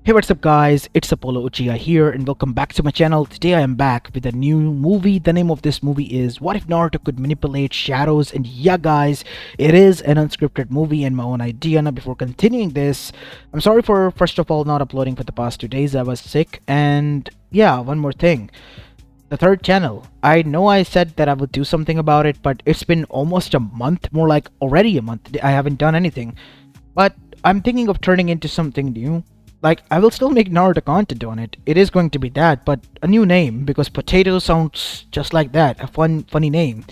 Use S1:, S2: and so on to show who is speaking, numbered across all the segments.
S1: Hey, what's up guys, it's Apollo Uchiha here and welcome back to my channel. Today I am back with a new movie. The name of this movie is What If Naruto Could Manipulate Shadows? And yeah guys, it is an unscripted movie and my own idea. Now before continuing this, I'm sorry for first of all not uploading for the past 2 days. I was sick, and yeah, one more thing. The third channel. I know I said that I would do something about it, but it's been almost a month, more like already a month. I haven't done anything. But I'm thinking of turning into something new. Like, I will still make Naruto content on it. It is going to be that, but a new name, because potato sounds just like that. A funny name.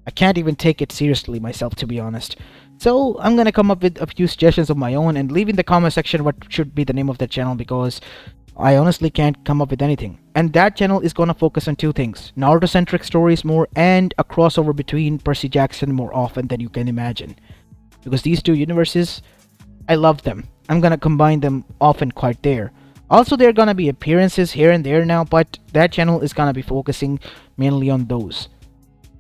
S1: I can't even take it seriously myself, to be honest. So, I'm gonna come up with a few suggestions of my own and leave in the comment section what should be the name of that channel, because I honestly can't come up with anything. And that channel is gonna focus on two things: Naruto-centric stories more, and a crossover between Percy Jackson more often than you can imagine. Because these two universes, I love them. I'm gonna combine them often quite there. Also, there are gonna be appearances here and there now, but that channel is gonna be focusing mainly on those.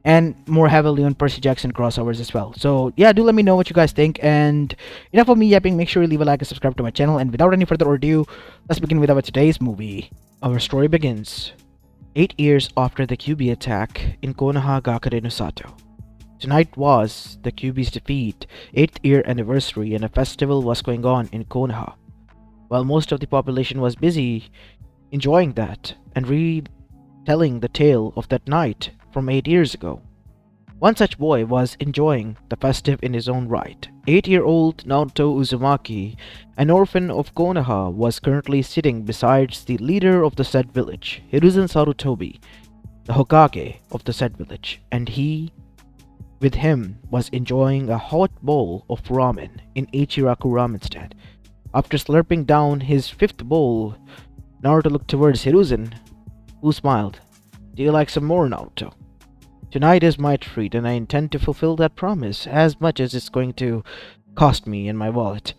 S1: And more heavily on Percy Jackson crossovers as well. So yeah, do let me know what you guys think. And enough of me yapping, make sure you leave a like and subscribe to my channel. And without any further ado, let's begin with our today's movie. Our story begins 8 years after the Kyuubi attack in Konoha Gakure no Sato. Tonight was the Kyuubi's defeat, 8th year anniversary, and a festival was going on in Konoha. While most of the population was busy enjoying that and retelling the tale of that night from 8 years ago. One such boy was enjoying the festive in his own right. 8-year-old Naruto Uzumaki, an orphan of Konoha, was currently sitting beside the leader of the said village, Hiruzen Sarutobi, the Hokage of the said village, and he with him was enjoying a hot bowl of ramen in Ichiraku ramen stand. After slurping down his fifth bowl, Naruto looked towards Hiruzen, who smiled. "Do you like some more, Naruto? Tonight is my treat, and I intend to fulfill that promise, as much as it's going to cost me in my wallet.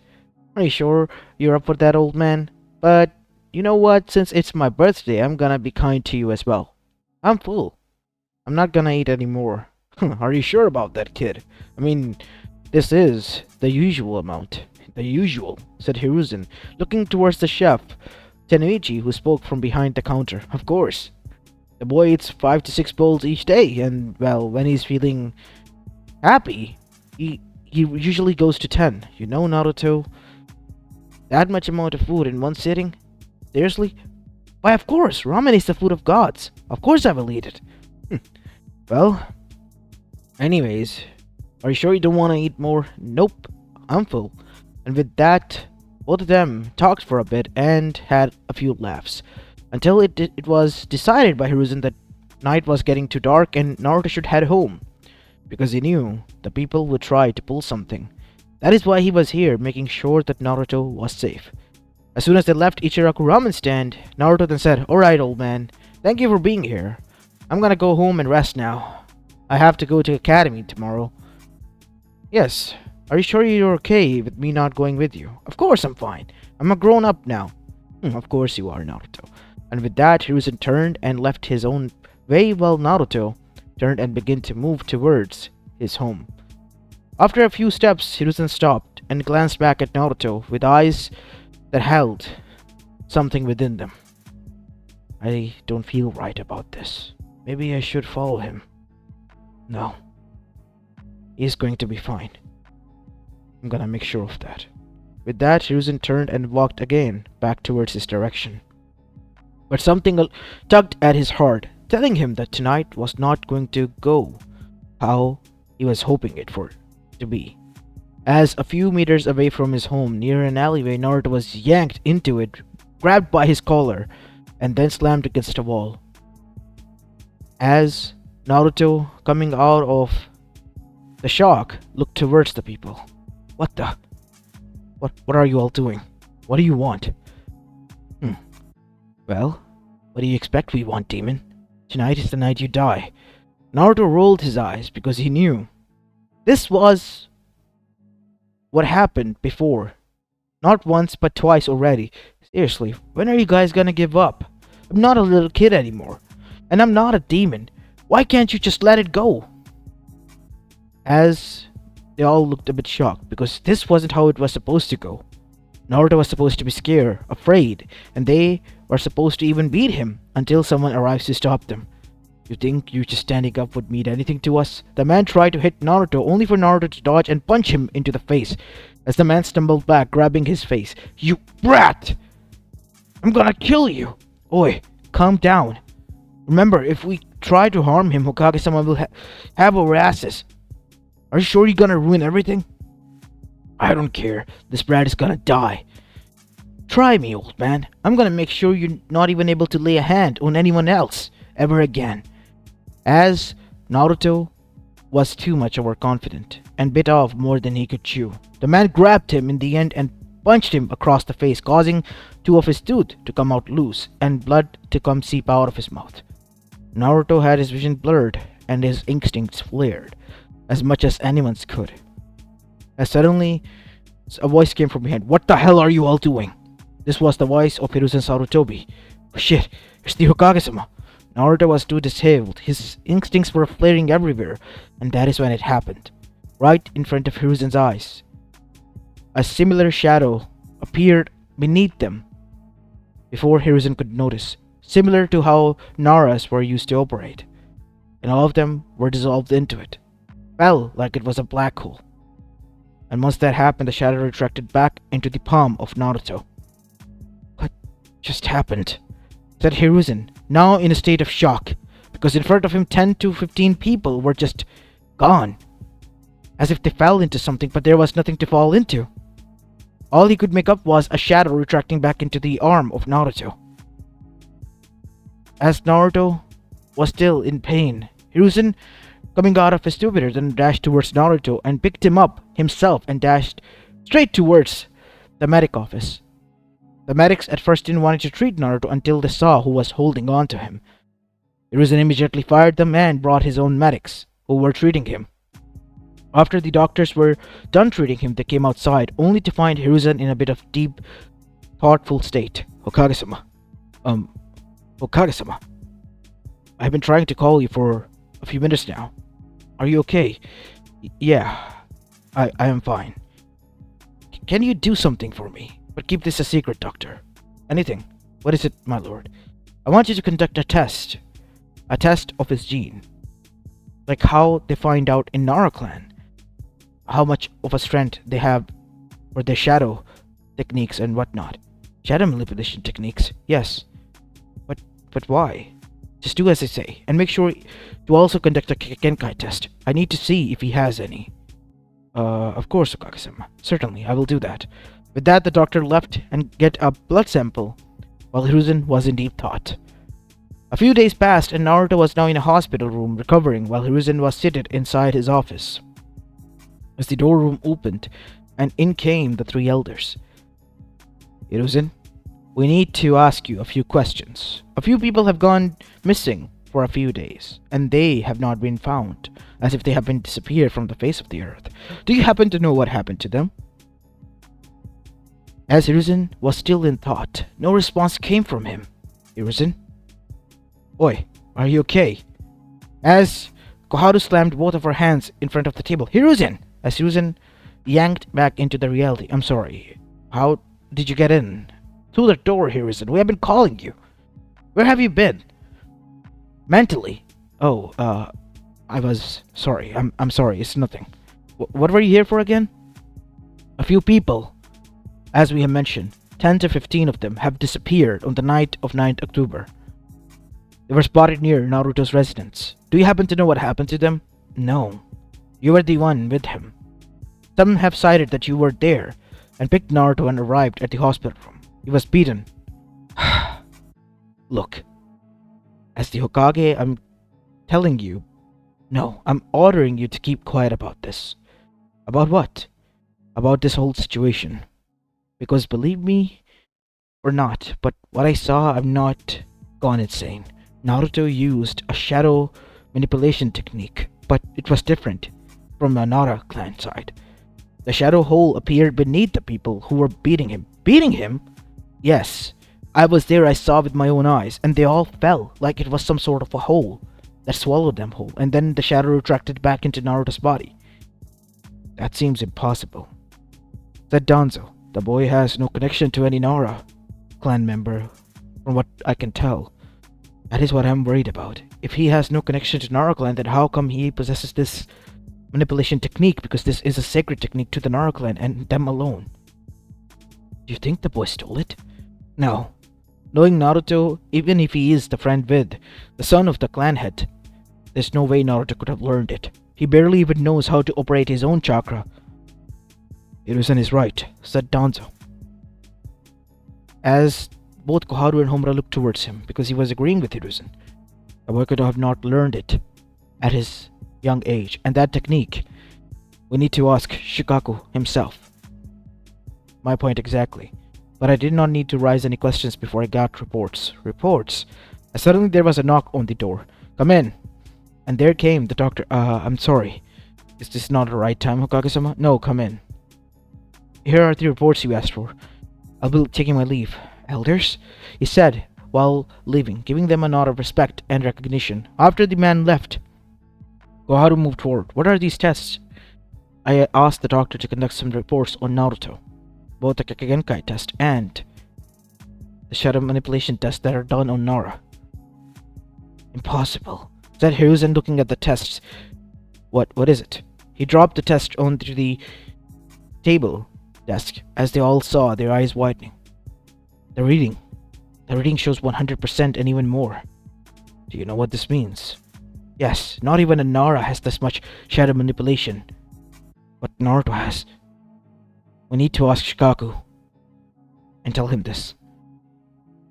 S1: Are you sure you're up for that, old man? But you know what? Since it's my birthday, I'm gonna be kind to you as well. I'm full. I'm not gonna eat any more." "Are you sure about that, kid? I mean, this is the usual amount." "The usual," said Hiruzen, looking towards the chef, Tenuichi, who spoke from behind the counter. "Of course. The boy eats 5 to 6 bowls each day, and, well, when he's feeling happy, he usually goes to 10. You know, Naruto, that much amount of food in one sitting? Seriously? Why, of course, ramen is the food of gods. Of course I will eat it." "Well, anyways, are you sure you don't want to eat more?" "Nope, I'm full." And with that, both of them talked for a bit and had a few laughs, until it was decided by Hiruzen that night was getting too dark and Naruto should head home, because he knew the people would try to pull something. That is why he was here, making sure that Naruto was safe. As soon as they left Ichiraku ramen stand, Naruto then said, "Alright, old man, thank you for being here. I'm gonna go home and rest now. I have to go to academy tomorrow." "Yes. Are you sure you're okay with me not going with you?" "Of course I'm fine. I'm a grown-up now." Of course you are, Naruto." And with that, Hiruzen turned and left his own way while Naruto turned and began to move towards his home. After a few steps, Hiruzen stopped and glanced back at Naruto with eyes that held something within them. "I don't feel right about this. Maybe I should follow him. No. He's going to be fine. I'm gonna make sure of that." With that, Hiruzen turned and walked again back towards his direction. But something tugged at his heart, telling him that tonight was not going to go how he was hoping it for to be. As a few meters away from his home, near an alleyway, Naruto was yanked into it, grabbed by his collar, and then slammed against a wall. As Naruto, coming out of the shock, looked towards the people. What the? What are you all doing? What do you want?" "Well, what do you expect we want, demon? Tonight is the night you die." Naruto rolled his eyes because he knew this was what happened before. Not once, but twice already. Seriously, when are you guys gonna give up? I'm not a little kid anymore. And I'm not a demon. Why can't you just let it go?" As they all looked a bit shocked, because this wasn't how it was supposed to go. Naruto was supposed to be scared, afraid, and they were supposed to even beat him until someone arrives to stop them. You think you just standing up would mean anything to us? The man tried to hit Naruto only for Naruto to dodge and punch him into the face as the man stumbled back, grabbing his face. You brat! I'm gonna kill you! Oi, calm down. Remember, if we try to harm him, Hokage-sama will have our asses. Are you sure you're gonna ruin everything? I don't care. This brat is gonna die. Try me, old man. I'm gonna make sure you're not even able to lay a hand on anyone else ever again. As Naruto was too much overconfident and bit off more than he could chew, the man grabbed him in the end and punched him across the face, causing two of his teeth to come out loose and blood to come seep out of his mouth. Naruto had his vision blurred and his instincts flared as much as anyone's could. As suddenly, a voice came from behind. What the hell are you all doing? This was the voice of Hiruzen Sarutobi. Oh shit, it's the Hokage-sama. Naruto was too disabled. His instincts were flaring everywhere, and that is when it happened. Right in front of Hiruzen's eyes, a similar shadow appeared beneath them before Hiruzen could notice, similar to how Naras were used to operate, and all of them were dissolved into it, fell like it was a black hole. And once that happened, the shadow retracted back into the palm of Naruto. What just happened? Said Hiruzen, now in a state of shock, because in front of him 10 to 15 people were just gone. As if they fell into something, but there was nothing to fall into. All he could make up was a shadow retracting back into the arm of Naruto. As Naruto was still in pain, Hiruzen, coming out of his stupidity, then dashed towards Naruto and picked him up himself and dashed straight towards the medic office. The medics at first didn't want to treat Naruto until they saw who was holding on to him. Hiruzen immediately fired them and brought his own medics, who were treating him. After the doctors were done treating him, they came outside, only to find Hiruzen in a bit of deep, thoughtful state. Hokage-sama. Hokage-sama. I've been trying to call you for a few minutes now. Are you okay? Yeah, I am fine. Can you do something for me? But keep this a secret, doctor. Anything. What is it, my lord? I want you to conduct a test. A test of his gene. Like how they find out in Nara clan how much of a strength they have for their shadow techniques and whatnot. Shadow manipulation techniques, yes. But why? Just do as I say, and make sure to also conduct a Genkai test. I need to see if he has any. Of course, Hokage-sama. Certainly, I will do that. With that, the doctor left and get a blood sample, while Hiruzen was in deep thought. A few days passed, and Naruto was now in a hospital room recovering, while Hiruzen was seated inside his office. As the door room opened, and in came the three elders. Hiruzen, we need to ask you a few questions. A few people have gone missing for a few days, and they have not been found, as if they have been disappeared from the face of the earth. Do you happen to know what happened to them? As Hiruzen was still in thought, no response came from him. Hiruzen? Oi, are you okay? As Koharu slammed both of her hands in front of the table. Hiruzen! As Hiruzen yanked back into the reality. I'm sorry. How did you get in? Through the door, Hiruzen. We have been calling you. Where have you been? Mentally. Oh, I was sorry. I'm sorry. It's nothing. What were you here for again? A few people. As we have mentioned, 10 to 15 of them have disappeared on the night of 9th October. They were spotted near Naruto's residence. Do you happen to know what happened to them? No. You were the one with him. Some have cited that you were there and picked Naruto and arrived at the hospital room. He was beaten. Look, as the Hokage, I'm telling you, no, I'm ordering you to keep quiet about this. About what? About this whole situation. Because believe me or not, but what I saw, I'm not gone insane. Naruto used a shadow manipulation technique, but it was different from the Nara clan side. The shadow hole appeared beneath the people who were beating him. Beating him? Yes, I was there, I saw with my own eyes, and they all fell like it was some sort of a hole that swallowed them whole, and then the shadow retracted back into Naruto's body. That seems impossible, said Danzo. The boy has no connection to any Nara clan member, from what I can tell. That is what I'm worried about. If he has no connection to Nara clan, then how come he possesses this manipulation technique? Because this is a sacred technique to the Nara clan and them alone. Do you think the boy stole it? No. Knowing Naruto, even if he is the friend with the son of the clan head, there's no way Naruto could have learned it. He barely even knows how to operate his own chakra. Hiruzen is right, said Danzo, as both Koharu and Homura looked towards him, because he was agreeing with Hiruzen. The boy could have not learned it at his young age, and that technique, we need to ask Shikaku himself. My point exactly. But I did not need to raise any questions before I got reports. Reports? And suddenly there was a knock on the door. Come in. And there came the doctor. I'm sorry. Is this not the right time, Hokage-sama? No, come in. Here are the reports you asked for. I'll be taking my leave. Elders? He said, while leaving, giving them a nod of respect and recognition. After the man left, Koharu moved forward. What are these tests? I asked the doctor to conduct some reports on Naruto. Both the Kekkei test and the shadow manipulation test that are done on Nara. Impossible, said Hiruzen, looking at the tests. What is it? He dropped the test onto the table desk as they all saw, their eyes widening. The reading shows 100% and even more. Do you know what this means? Yes, not even a Nara has this much shadow manipulation. But Naruto has. We need to ask Shikaku and tell him this.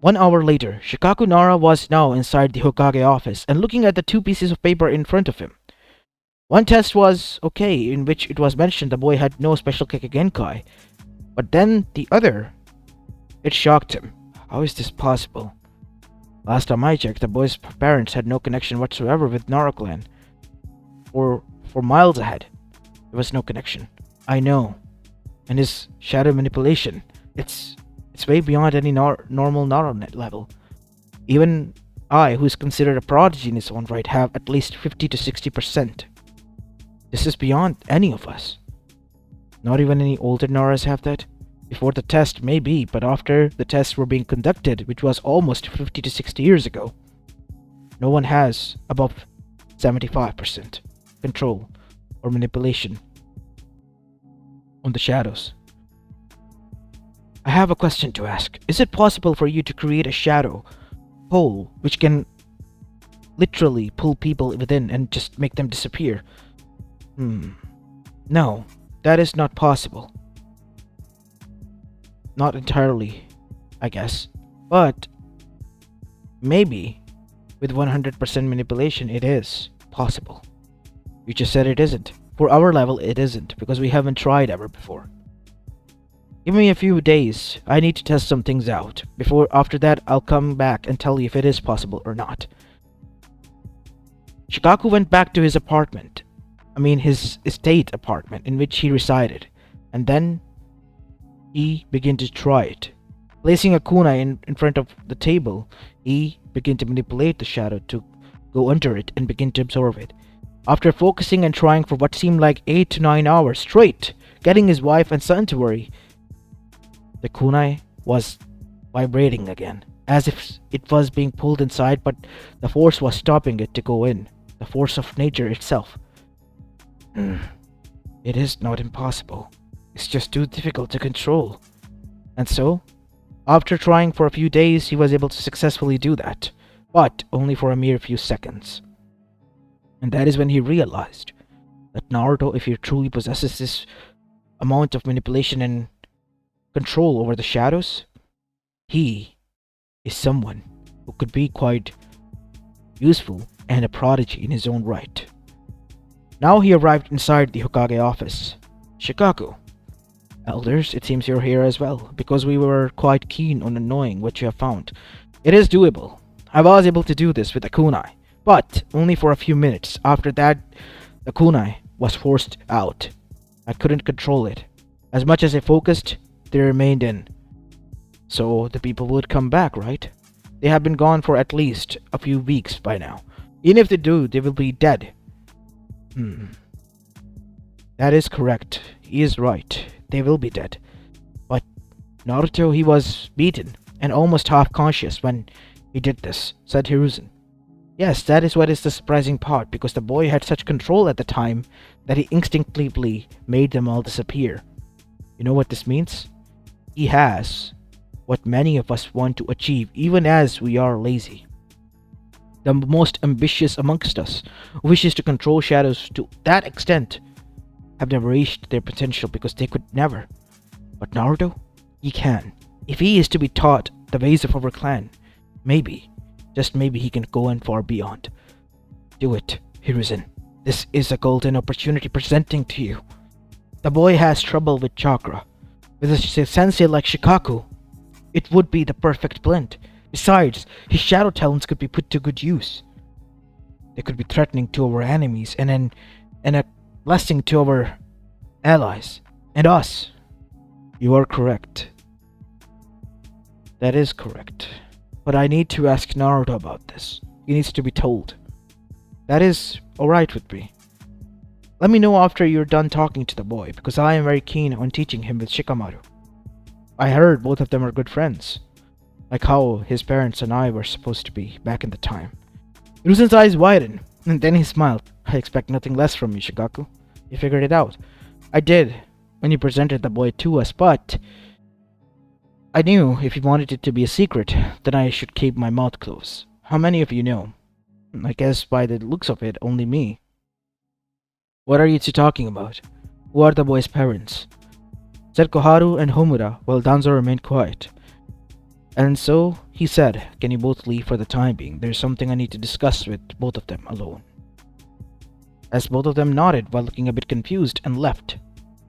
S1: 1 hour later, Shikaku Nara was now inside the Hokage office and looking at the 2 pieces of paper in front of him. One test was okay, in which it was mentioned the boy had no special Kekkei. But then the other, it shocked him. How is this possible? Last time I checked, the boy's parents had no connection whatsoever with Nara clan. For miles ahead, there was no connection. I know. And his shadow manipulation, it's way beyond any normal Nara level. Even I, who is considered a prodigy in his own right, have at least 50 to 60%. This is beyond any of us. Not even any older Naras have that. Before the test, maybe, but after the tests were being conducted, which was almost 50 to 60 years ago, no one has above 75% control or manipulation on the shadows. I have a question to ask. Is it possible for you to create a shadow hole which can literally pull people within and just make them disappear? No, that is not possible. Not entirely, I guess. But maybe with 100% manipulation it is possible. You just said it isn't. For our level it isn't, because we haven't tried ever before. Give me a few days. I need to test some things out. After that, I'll come back and tell you if it is possible or not. Shikaku went back to his apartment. His estate apartment in which he resided. And then he began to try it. Placing a kunai in front of the table, he began to manipulate the shadow to go under it and begin to absorb it. After focusing and trying for what seemed like 8 to 9 hours straight, getting his wife and son to worry, the kunai was vibrating again, as if it was being pulled inside, but the force was stopping it to go in, the force of nature itself. It is not impossible. It's just too difficult to control. And so, after trying for a few days, he was able to successfully do that, but only for a mere few seconds. And that is when he realized that Naruto, if he truly possesses this amount of manipulation and control over the shadows, he is someone who could be quite useful and a prodigy in his own right. Now he arrived inside the Hokage office. Shikaku. Elders, it seems you're here as well, because we were quite keen on knowing what you have found. It is doable. I was able to do this with a kunai, but only for a few minutes. After that, the kunai was forced out. I couldn't control it. As much as I focused, they remained in. So the people would come back, right? They have been gone for at least a few weeks by now. Even if they do, they will be dead. That is correct. He is right. They will be dead. But Naruto, he was beaten and almost half conscious when he did this, said Hiruzen. Yes, that is what is the surprising part, because the boy had such control at the time that he instinctively made them all disappear. You know what this means? He has what many of us want to achieve, even as we are lazy. The most ambitious amongst us, who wishes to control shadows to that extent, have never reached their potential because they could never. But Naruto, he can. If he is to be taught the ways of our clan, maybe, just maybe he can go and far beyond. Do it, Hiruzen. This is a golden opportunity presenting to you. The boy has trouble with chakra. With a sensei like Shikaku, it would be the perfect blend. Besides, his shadow talents could be put to good use. They could be threatening to our enemies and a blessing to our allies and us. You are correct. That is correct. But I need to ask Naruto about this. He needs to be told. That is alright with me. Let me know after you're done talking to the boy, because I am very keen on teaching him with Shikamaru. I heard both of them are good friends, like how his parents and I were supposed to be back in the time. Hiruzen's eyes widened, and then he smiled. I expect nothing less from you, Shikaku. You figured it out. I did, when you presented the boy to us, but I knew if you wanted it to be a secret, then I should keep my mouth closed. How many of you know? I guess by the looks of it, only me. What are you two talking about? Who are the boy's parents? Said Koharu and Homura, while Danzo remained quiet. And so, he said, can you both leave for the time being? There's something I need to discuss with both of them alone. As both of them nodded while looking a bit confused and left.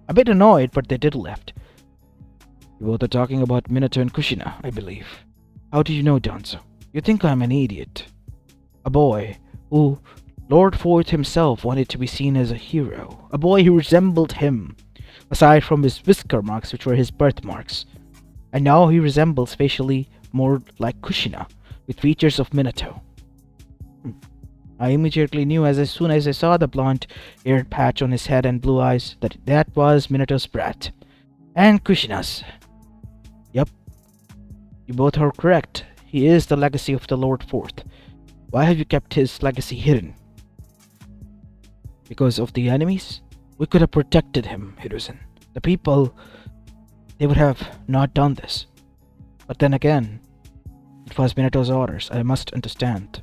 S1: A bit annoyed, but they did left. You both are talking about Minato and Kushina, I believe. How do you know, Danzo? You think I'm an idiot. A boy who Lord Forth himself wanted to be seen as a hero. A boy who resembled him, aside from his whisker marks which were his birthmarks. And now he resembles facially more like Kushina, with features of Minato. I immediately knew as soon as I saw the blonde-haired patch on his head and blue eyes that was Minato's brat. And Kushina's. Yep. You both are correct. He is the legacy of the Lord Forth. Why have you kept his legacy hidden? Because of the enemies? We could have protected him, Hiruzen. The people, they would have not done this. But then again, it was Minato's orders. I must understand,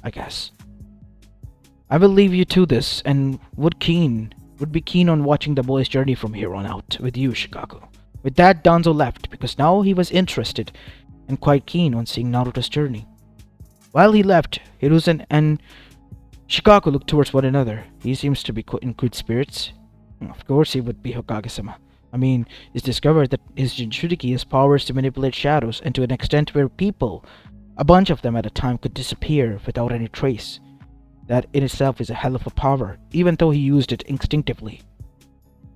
S1: I guess. I will leave you to this and would be keen on watching the boy's journey from here on out with you, Shikaku. With that, Danzo left because now he was interested and quite keen on seeing Naruto's journey. While he left, Hiruzen and Shikaku looked towards one another. He seems to be in good spirits. Of course he would be, Hokage-sama. I mean, he's discovered that his Jinchuriki has powers to manipulate shadows, and to an extent where people, a bunch of them at a time, could disappear without any trace. That in itself is a hell of a power, even though he used it instinctively.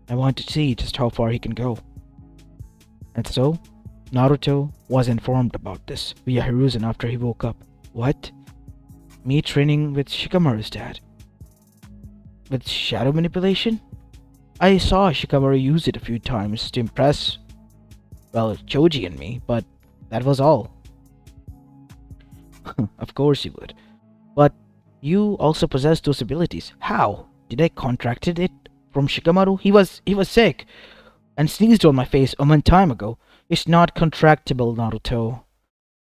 S1: I want to see just how far he can go. And so, Naruto was informed about this via Hiruzen after he woke up. What? Me training with Shikamaru's dad? With shadow manipulation? I saw Shikamaru use it a few times to impress, well, Choji and me, but that was all. Of course you would. But you also possess those abilities. How? Did I contracted it from Shikamaru? He was sick and sneezed on my face a month time ago. It's not contractable, Naruto.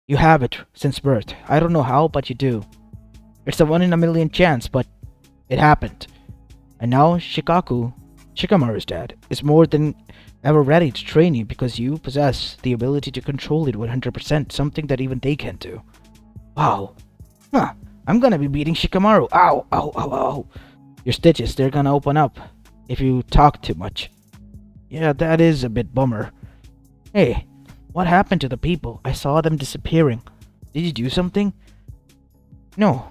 S1: You have it since birth. I don't know how, but you do. It's a 1 in a million chance, but it happened. And now Shikamaru's dad, is more than ever ready to train you because you possess the ability to control it 100%, something that even they can't do. Wow. Huh. I'm gonna be beating Shikamaru. Ow, ow, ow, ow. Your stitches, they're gonna open up if you talk too much. Yeah, that is a bit bummer. Hey, what happened to the people? I saw them disappearing. Did you do something? No.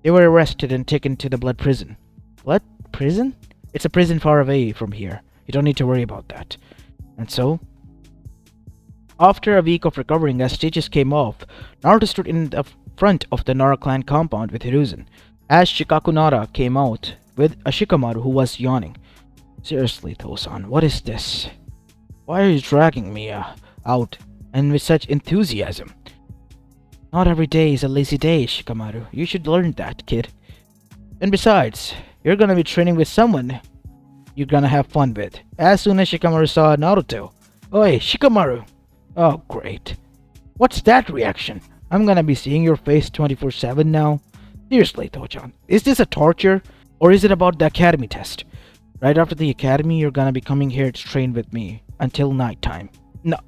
S1: They were arrested and taken to the blood prison. What? Prison? It's a prison far away from here. You don't need to worry about that. And so, after a week of recovering as stitches came off, Naruto stood in the front of the Nara clan compound with Hiruzen, as Shikaku Nara came out with a Shikamaru who was yawning. Seriously, Tosan, what is this? Why are you dragging me? out and with such enthusiasm. Not every day is a lazy day, Shikamaru. You should learn that, kid. And besides, you're gonna be training with someone you're gonna have fun with. As soon as Shikamaru saw Naruto, Oi, Shikamaru! Oh, great. What's that reaction? I'm gonna be seeing your face 24/7 now? Seriously, Tojan, is this a torture? Or is it about the academy test? Right after the academy, you're gonna be coming here to train with me until nighttime.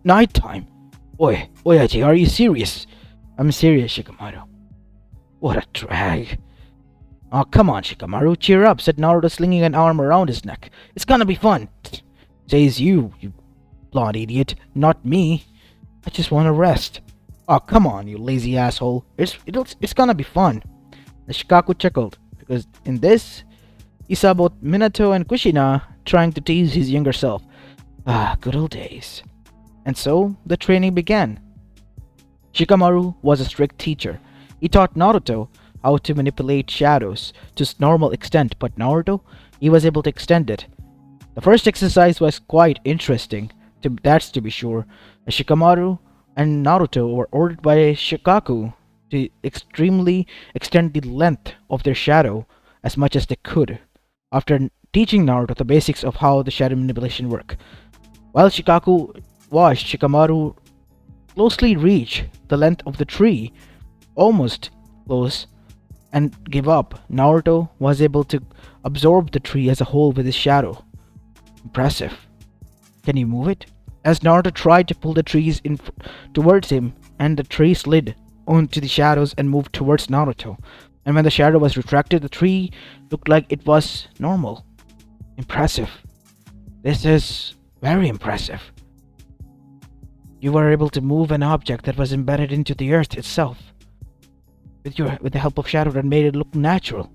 S1: Nighttime? Oyaji, are you serious? I'm serious, Shikamaru. What a drag. Oh, come on, Shikamaru, cheer up, said Naruto, slinging an arm around his neck. It's gonna be fun. Says you blonde idiot, not me. I just want to rest. Oh, come on, you lazy asshole. It's gonna be fun. The Shikaku chuckled, because in this, he saw both Minato and Kushina trying to tease his younger self. Ah, good old days. And so, the training began. Shikamaru was a strict teacher. He taught Naruto how to manipulate shadows to its normal extent, but Naruto, he was able to extend it. The first exercise was quite interesting, that's to be sure. Shikamaru and Naruto were ordered by Shikaku to extremely extend the length of their shadow as much as they could, after teaching Naruto the basics of how the shadow manipulation work. While Shikaku watched Shikamaru closely reach the length of the tree, almost close, and give up, Naruto was able to absorb the tree as a whole with his shadow. Impressive. Can you move it? As Naruto tried to pull the trees towards him, and the tree slid onto the shadows and moved towards Naruto. And when the shadow was retracted, the tree looked like it was normal. Impressive. This is very impressive. You were able to move an object that was embedded into the earth itself with the help of shadow that made it look natural.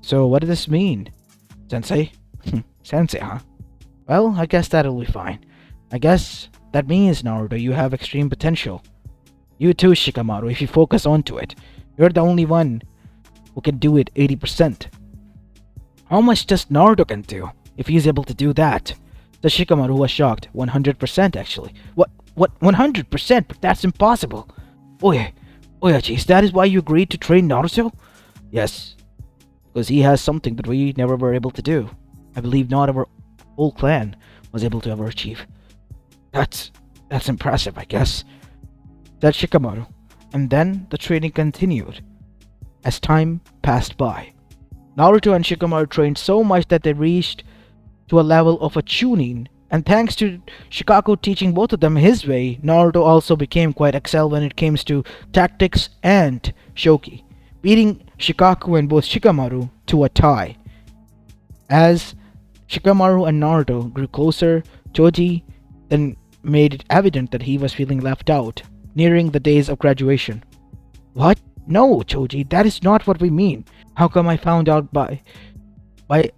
S1: So what does this mean, Sensei? Sensei, huh? Well, I guess that'll be fine. I guess that means, Naruto, you have extreme potential. You too, Shikamaru, if you focus onto it. You're the only one who can do it 80%. How much does Naruto can do if he's able to do that? The Shikamaru was shocked. 100% actually. What 100%? But that's impossible. Oyachi, is that why you agreed to train Naruto? Yes. Because he has something that we never were able to do. I believe not our whole clan was able to ever achieve. That's impressive, I guess. Said Shikamaru. And then the training continued. As time passed by, Naruto and Shikamaru trained so much that they reached to a level of a chunin, and thanks to Shikaku teaching both of them his way, Naruto also became quite excelled when it came to tactics and shoki, beating Shikaku and both Shikamaru to a tie. As Shikamaru and Naruto grew closer, Choji then made it evident that he was feeling left out, nearing the days of graduation. What? No, Choji, that is not what we mean. How come I found out by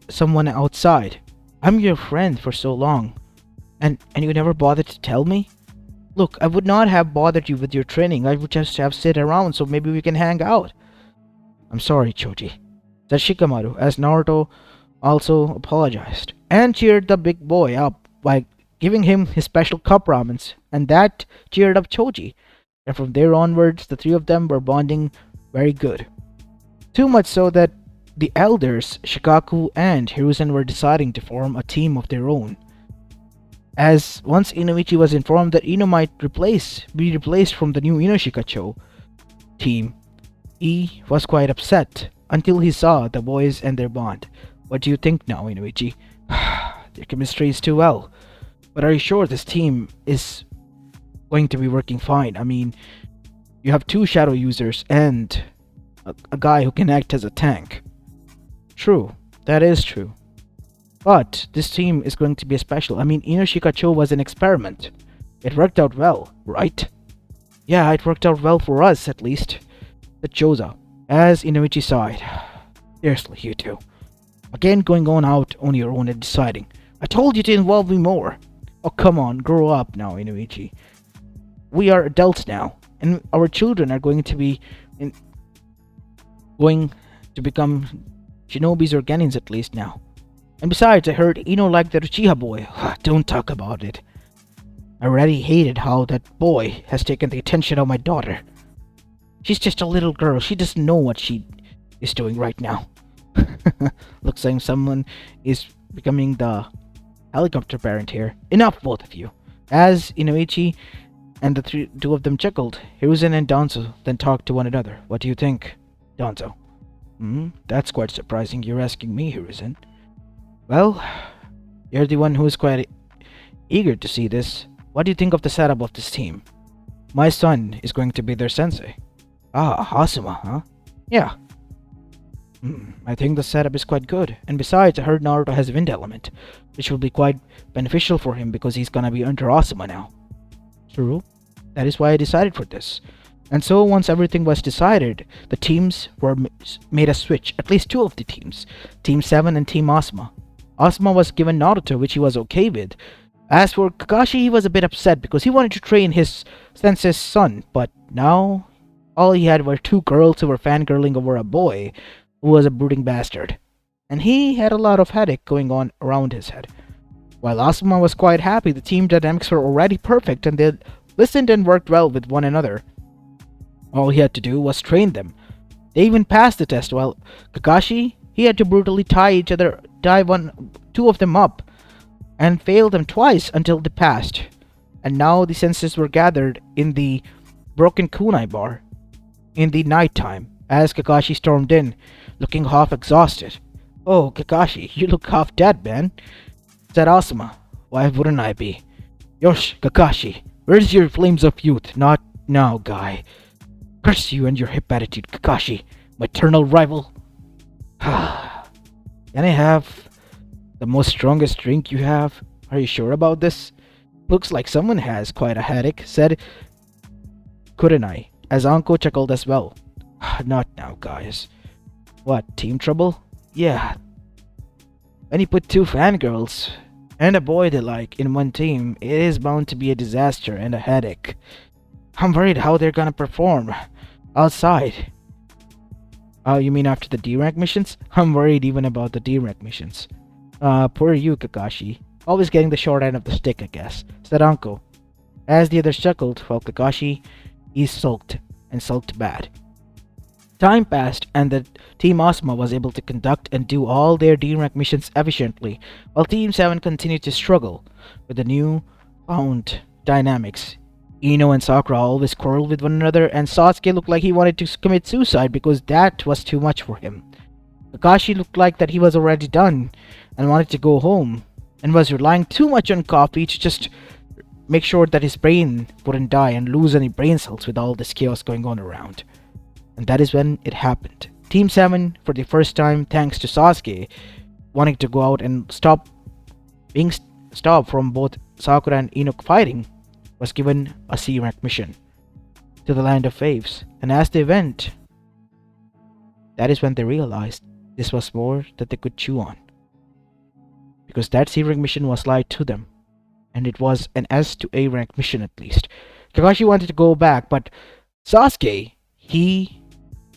S1: someone outside? I'm your friend for so long, and you never bothered to tell me? Look, I would not have bothered you with your training. I would just have sit around so maybe we can hang out. I'm sorry, Choji, said Shikamaru, as Naruto also apologized and cheered the big boy up by giving him his special cup ramens, and that cheered up Choji. And from there onwards, the three of them were bonding very good. Too much so that the elders, Shikaku and Hiruzen, were deciding to form a team of their own. As once Inoichi was informed that Ino might be replaced from the new Inoshikacho team, he was quite upset until he saw the boys and their bond. What do you think now, Inoichi? Their chemistry is too well. But are you sure this team is going to be working fine? I mean, you have two shadow users and a guy who can act as a tank. True, that is true. But this team is going to be special. I mean, Inoshikacho was an experiment. It worked out well, right? Yeah, it worked out well for us, at least. Said Choza, as Inoichi sighed. Seriously, you two. Again going on out on your own and deciding. I told you to involve me more. Oh, come on, grow up now, Inoichi. We are adults now, and our children are going to become shinobis or genins at least now. And besides, I heard Ino liked the Uchiha boy. Don't talk about it. I already hated how that boy has taken the attention of my daughter. She's just a little girl. She doesn't know what she is doing right now. Looks like someone is becoming the helicopter parent here. Enough, both of you. As Inoichi and the two of them chuckled, Hiruzen and Danzo then talked to one another. What do you think, Danzo? That's quite surprising. You're asking me, Hiruzen. Well, you're the one who is quite eager to see this. What do you think of the setup of this team? My son is going to be their sensei. Ah, Asuma, huh? Yeah. I think the setup is quite good. And besides, I heard Naruto has wind element, which will be quite beneficial for him because he's gonna be under Asuma now. True. That is why I decided for this. And so once everything was decided, the teams were made a switch. At least two of the teams. Team 7 and Team Asuma. Asuma was given Naruto, which he was okay with. As for Kakashi, he was a bit upset because he wanted to train his sensei's son. But now, all he had were two girls who were fangirling over a boy who was a brooding bastard. And he had a lot of headache going on around his head. While Asuma was quite happy, the team dynamics were already perfect and they listened and worked well with one another. All he had to do was train them. They even passed the test, while Kakashi, he had to brutally tie two of them up and fail them twice until they passed. And now the senses were gathered in the broken kunai bar in the night time as Kakashi stormed in, looking half exhausted. Oh, Kakashi, you look half dead, man, said Asuma. Why wouldn't I be? Yosh, Kakashi, where's your flames of youth? Not now, guy. Curse you and your hip attitude, Kakashi, my eternal rival. Can I have the most strongest drink you have? Are you sure about this? Looks like someone has quite a headache, said Kurenai, as Anko chuckled as well. Not now, guys. What, team trouble? Yeah. When you put two fangirls and a boy they like in one team, it is bound to be a disaster and a headache. I'm worried how they're gonna perform outside. Oh, you mean after the D-rank missions? I'm worried even about the D-rank missions. Poor you, Kakashi. Always getting the short end of the stick, I guess, said Anko. As the others chuckled, while Kakashi, he sulked, and sulked bad. Time passed, and the Team Asuma was able to conduct and do all their D-rank missions efficiently, while Team 7 continued to struggle with the new found dynamics. Ino and Sakura always quarreled with one another, and Sasuke looked like he wanted to commit suicide because that was too much for him. Kakashi looked like that he was already done and wanted to go home, and was relying too much on coffee to just make sure that his brain wouldn't die and lose any brain cells with all this chaos going on around. And that is when it happened. Team 7, for the first time, thanks to Sasuke, wanting to go out and being stopped from both Sakura and Ino fighting, was given a C-rank mission to the Land of Waves. And as they went, that is when they realized this was more that they could chew on. Because that C-rank mission was lied to them, and it was an S to A rank mission at least. Kakashi wanted to go back, but Sasuke, he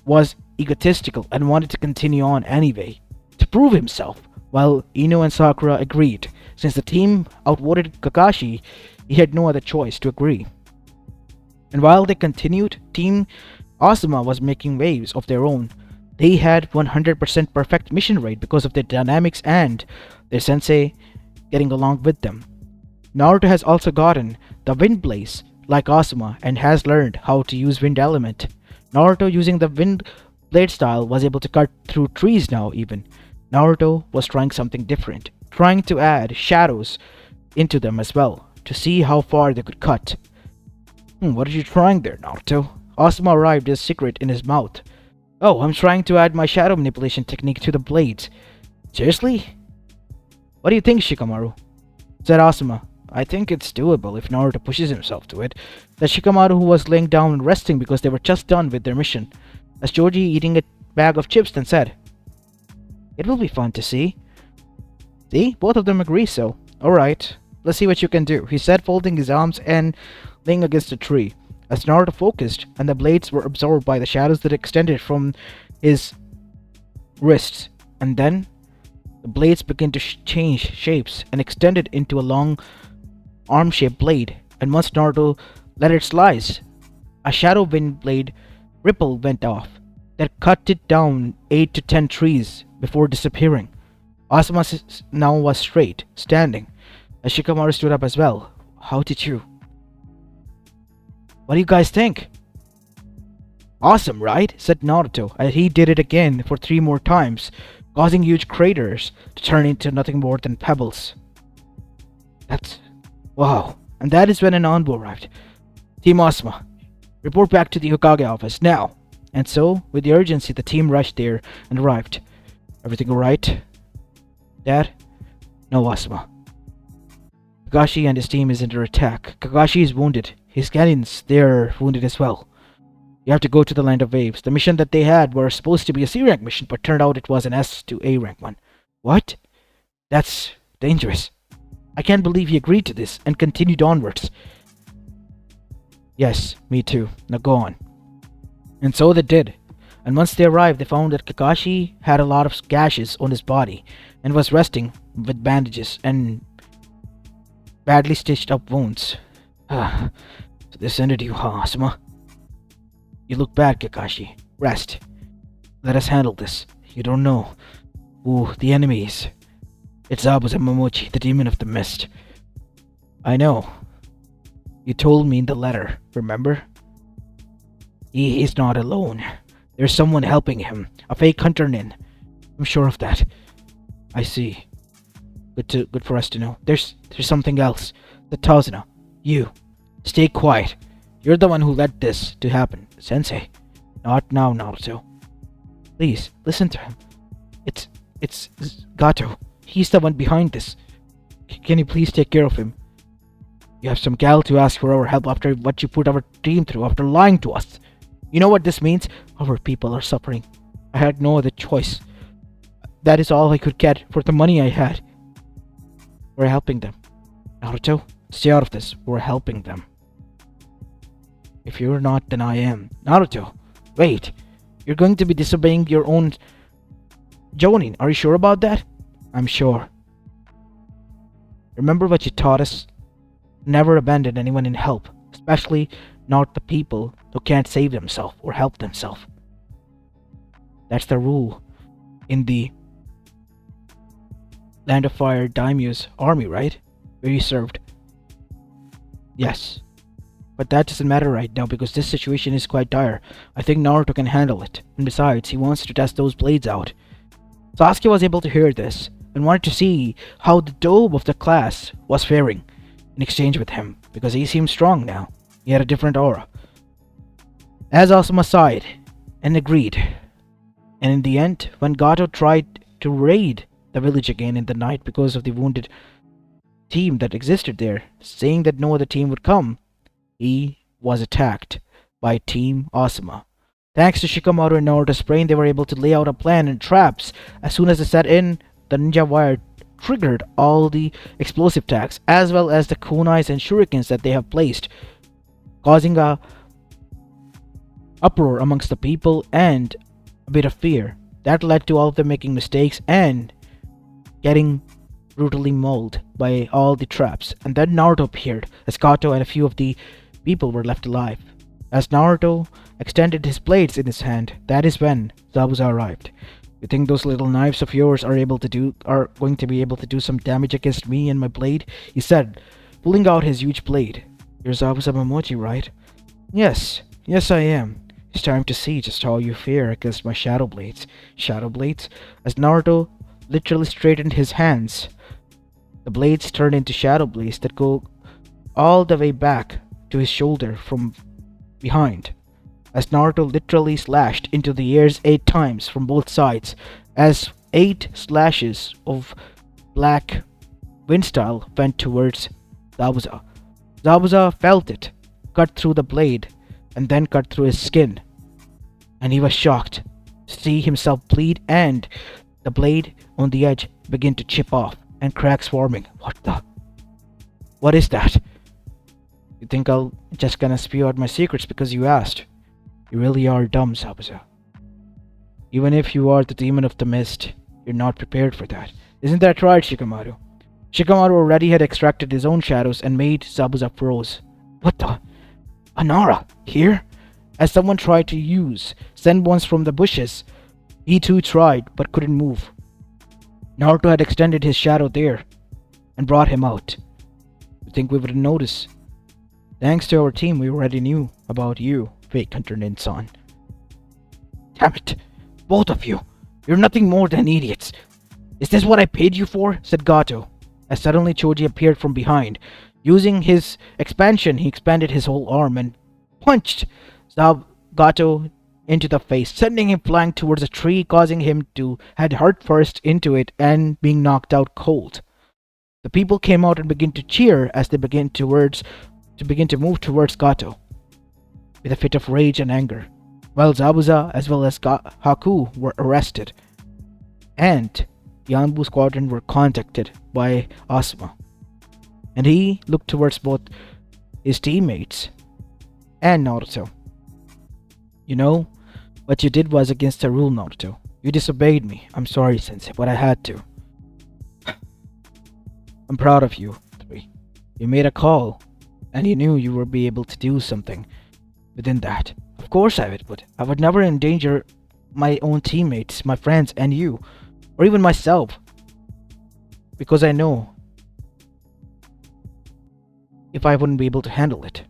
S1: was egotistical and wanted to continue on anyway, to prove himself, while Ino and Sakura agreed. Since the team outvoted Kakashi, he had no other choice to agree. And while they continued, Team Asuma was making waves of their own. They had 100% perfect mission rate because of their dynamics and their sensei getting along with them. Naruto has also gotten the Wind Blaze like Asuma and has learned how to use Wind Element. Naruto, using the Wind Blade style, was able to cut through trees now even. Naruto was trying something different, trying to add shadows into them as well, to see how far they could cut. What are you trying there, Naruto? Asuma arrived, his secret in his mouth. Oh, I'm trying to add my shadow manipulation technique to the blades. Seriously? What do you think, Shikamaru? Said Asuma. I think it's doable if Naruto pushes himself to it. That Shikamaru, who was laying down and resting because they were just done with their mission, as Joji, eating a bag of chips, then said, It will be fun to see. See? Both of them agree so. Alright, let's see what you can do, he said, folding his arms and laying against a tree. As Naruto focused, and the blades were absorbed by the shadows that extended from his wrists, and then the blades began to change shapes and extended into a long arm-shaped blade. and once Naruto let it slice, a shadow wind blade ripple went off that cut it down 8 to 10 trees before disappearing. Asuma now was straight, standing, as Shikamaru stood up as well. How did you? What do you guys think? Awesome, right? Said Naruto, and he did it again for 3 more times, causing huge craters to turn into nothing more than pebbles. That's... wow. And that is when an envoy arrived. Team Asuma, report back to the Hokage office, now! And so, with the urgency, the team rushed there and arrived. Everything alright? Dad? No, Asuma. Kakashi and his team is under attack. Kakashi is wounded. His Genins, they're wounded as well. You have to go to the Land of Waves. The mission that they had was supposed to be a C-rank mission, but turned out it was an S to A rank one. What? That's dangerous. I can't believe he agreed to this and continued onwards. Yes, me too. Now go on. And so they did. And once they arrived, they found that Kakashi had a lot of gashes on his body and was resting with bandages and badly stitched up wounds. So this ended you, huh, Asuma? You look bad, Kakashi. Rest. Let us handle this. You don't know who the enemy is. It's Zabuza Momochi, the demon of the mist. I know. You told me in the letter, remember? He is not alone. There's someone helping him. A fake hunter nin. I'm sure of that. I see. Good for us to know. There's something else. The Tazuna. You. Stay quiet. You're the one who led this to happen, Sensei. Not now, Naruto. Please, listen to him. It's Gato. He's the one behind this. Can you please take care of him? You have some gal to ask for our help after what you put our team through, after lying to us. You know what this means? Our people are suffering. I had no other choice. That is all I could get for the money I had. We're helping them. Naruto, stay out of this. We're helping them. If you're not, then I am. Naruto, wait. You're going to be disobeying your own Jonin. Are you sure about that? I'm sure. Remember what you taught us? Never abandon anyone in help, especially not the people who can't save themselves or help themselves. That's the rule in the Land of Fire Daimyo's army, right? Where you served. Yes. But that doesn't matter right now because this situation is quite dire. I think Naruto can handle it. And besides, he wants to test those blades out. Sasuke was able to hear this and wanted to see how the dobe of the class was faring in exchange with him because he seemed strong now. He had a different aura. As Asuma sighed and agreed. And in the end, when Gato tried to raid the village again in the night because of the wounded team that existed there, saying that no other team would come, he was attacked by Team Asuma. Thanks to Shikamaru and Naruto's brain, they were able to lay out a plan and traps. As soon as they set in, the ninja wire triggered all the explosive tags, as well as the kunais and shurikens that they have placed, causing a uproar amongst the people and a bit of fear. That led to all of them making mistakes and getting brutally mauled by all the traps. And then Naruto appeared, as Gato and a few of the people were left alive. As Naruto extended his blades in his hand, that is when Zabuza arrived. You think those little knives of yours are going to be able to do some damage against me and my blade? He said, pulling out his huge blade. You're Zabuza Momochi, right? Yes I am. It's time to see just how you fare against my shadow blades. Shadow blades? As Naruto literally straightened his hands, the blades turned into shadow blades that go all the way back to his shoulder from behind. As Naruto literally slashed into the airs 8 times from both sides, as 8 slashes of black wind style went towards Zabuza. Zabuza felt it cut through the blade and then cut through his skin, and he was shocked to see himself bleed and the blade on the edge begin to chip off and cracks forming. What is that? You think I'll just gonna spew out my secrets because you asked? You really are dumb, Zabuza. Even if you are the demon of the mist, you're not prepared for that. Isn't that right, Shikamaru? Shikamaru already had extracted his own shadows and made Zabuza froze. What the? Anara, here? As someone tried to send ones from the bushes. He too tried, but couldn't move. Naruto had extended his shadow there and brought him out. You think we wouldn't notice? Thanks to our team, we already knew about you, fake Hunter Ninsan. Damn it! Both of you! You're nothing more than idiots! Is this what I paid you for? Said Gato, as suddenly Choji appeared from behind. Using his expansion, he expanded his whole arm and punched Gato into the face, sending him flying towards a tree, causing him to head heart first into it and being knocked out cold. The people came out and began to cheer as they begin to move towards Gato with a fit of rage and anger, while Zabuza as well as Haku were arrested, and the Anbu squadron were contacted by Asuma, and he looked towards both his teammates and Naruto. You know, what you did was against the rule, Naruto. You disobeyed me. I'm sorry, Sensei, but I had to. I'm proud of you, 3. You made a call, and you knew you would be able to do something within that. Of course I would, but I would never endanger my own teammates, my friends, and you, or even myself, because I know if I wouldn't be able to handle it.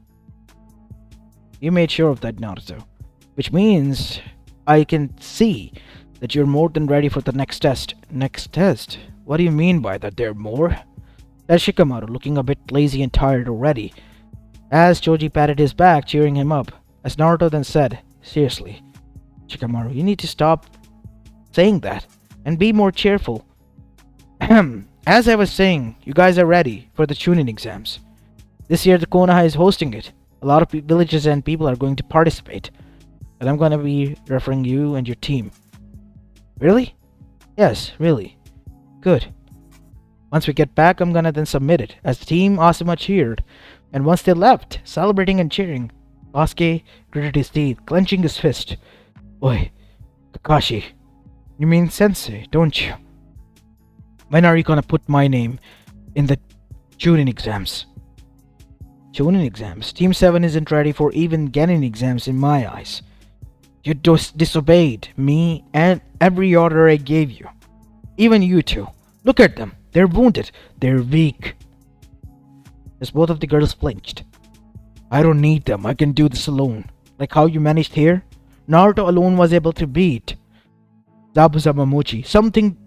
S1: You made sure of that, Naruto, which means I can see that you're more than ready for the next test. Next test? What do you mean by that? There more? Said Shikamaru, looking a bit lazy and tired already, as Choji patted his back, cheering him up, as Naruto then said, seriously, Shikamaru, you need to stop saying that, and be more cheerful. As I was saying, you guys are ready for the Chunin exams. This year the Konoha is hosting it. A lot of villages and people are going to participate, and I'm going to be referring you and your team. Really? Yes, really. Good. Once we get back, I'm gonna then submit it, as Team Asuma cheered, and once they left, celebrating and cheering, Sasuke gritted his teeth, clenching his fist. Oi, Kakashi, you mean Sensei, don't you? When are you gonna put my name in the Chunin exams? Chunin exams? Team 7 isn't ready for even Genin exams in my eyes. You disobeyed me and every order I gave you. Even you two. Look at them. They're wounded. They're weak. As both of the girls flinched. I don't need them. I can do this alone. Like how you managed here? Naruto alone was able to beat Zabuza Momochi,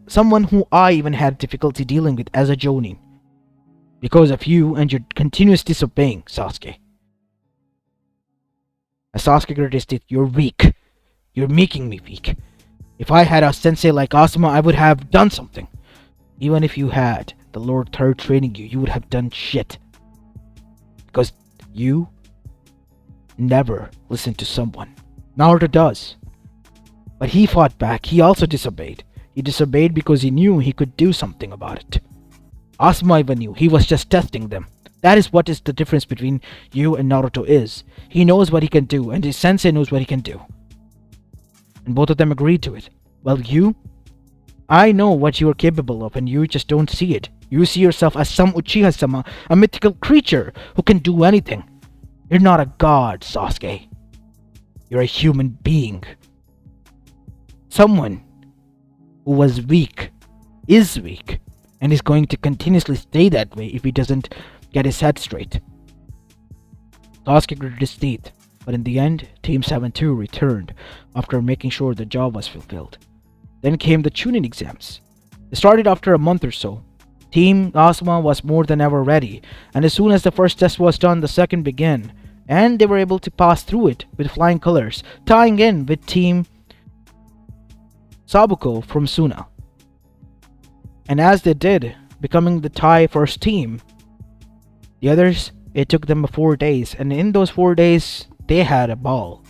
S1: someone who I even had difficulty dealing with as a Jonin. Because of you and your continuous disobeying, Sasuke. As Sasuke gritted his teeth, you're weak. You're making me weak. If I had a sensei like Asuma, I would have done something. Even if you had the Lord Third training you, you would have done shit. Because you never listen to someone. Naruto does. But he fought back. He also disobeyed. He disobeyed because he knew he could do something about it. Asuma even knew. He was just testing them. That is what is the difference between you and Naruto is. He knows what he can do, and his sensei knows what he can do. And both of them agreed to it. Well, you? I know what you are capable of, and you just don't see it. You see yourself as some Uchiha-sama, a mythical creature who can do anything. You're not a god, Sasuke. You're a human being. Someone who was weak, is weak, and is going to continuously stay that way if he doesn't get his head straight. Sasuke gritted his teeth, but in the end, Team 7-2 returned after making sure the job was fulfilled. Then came the Chunin exams. They started after a month or so. Team Asuma was more than ever ready, and as soon as the first test was done, the second began, and they were able to pass through it with flying colors, tying in with Team Sabuko from Suna. And as they did, becoming the tie first team, the others, it took them 4 days, and in those 4 days, they had a ball.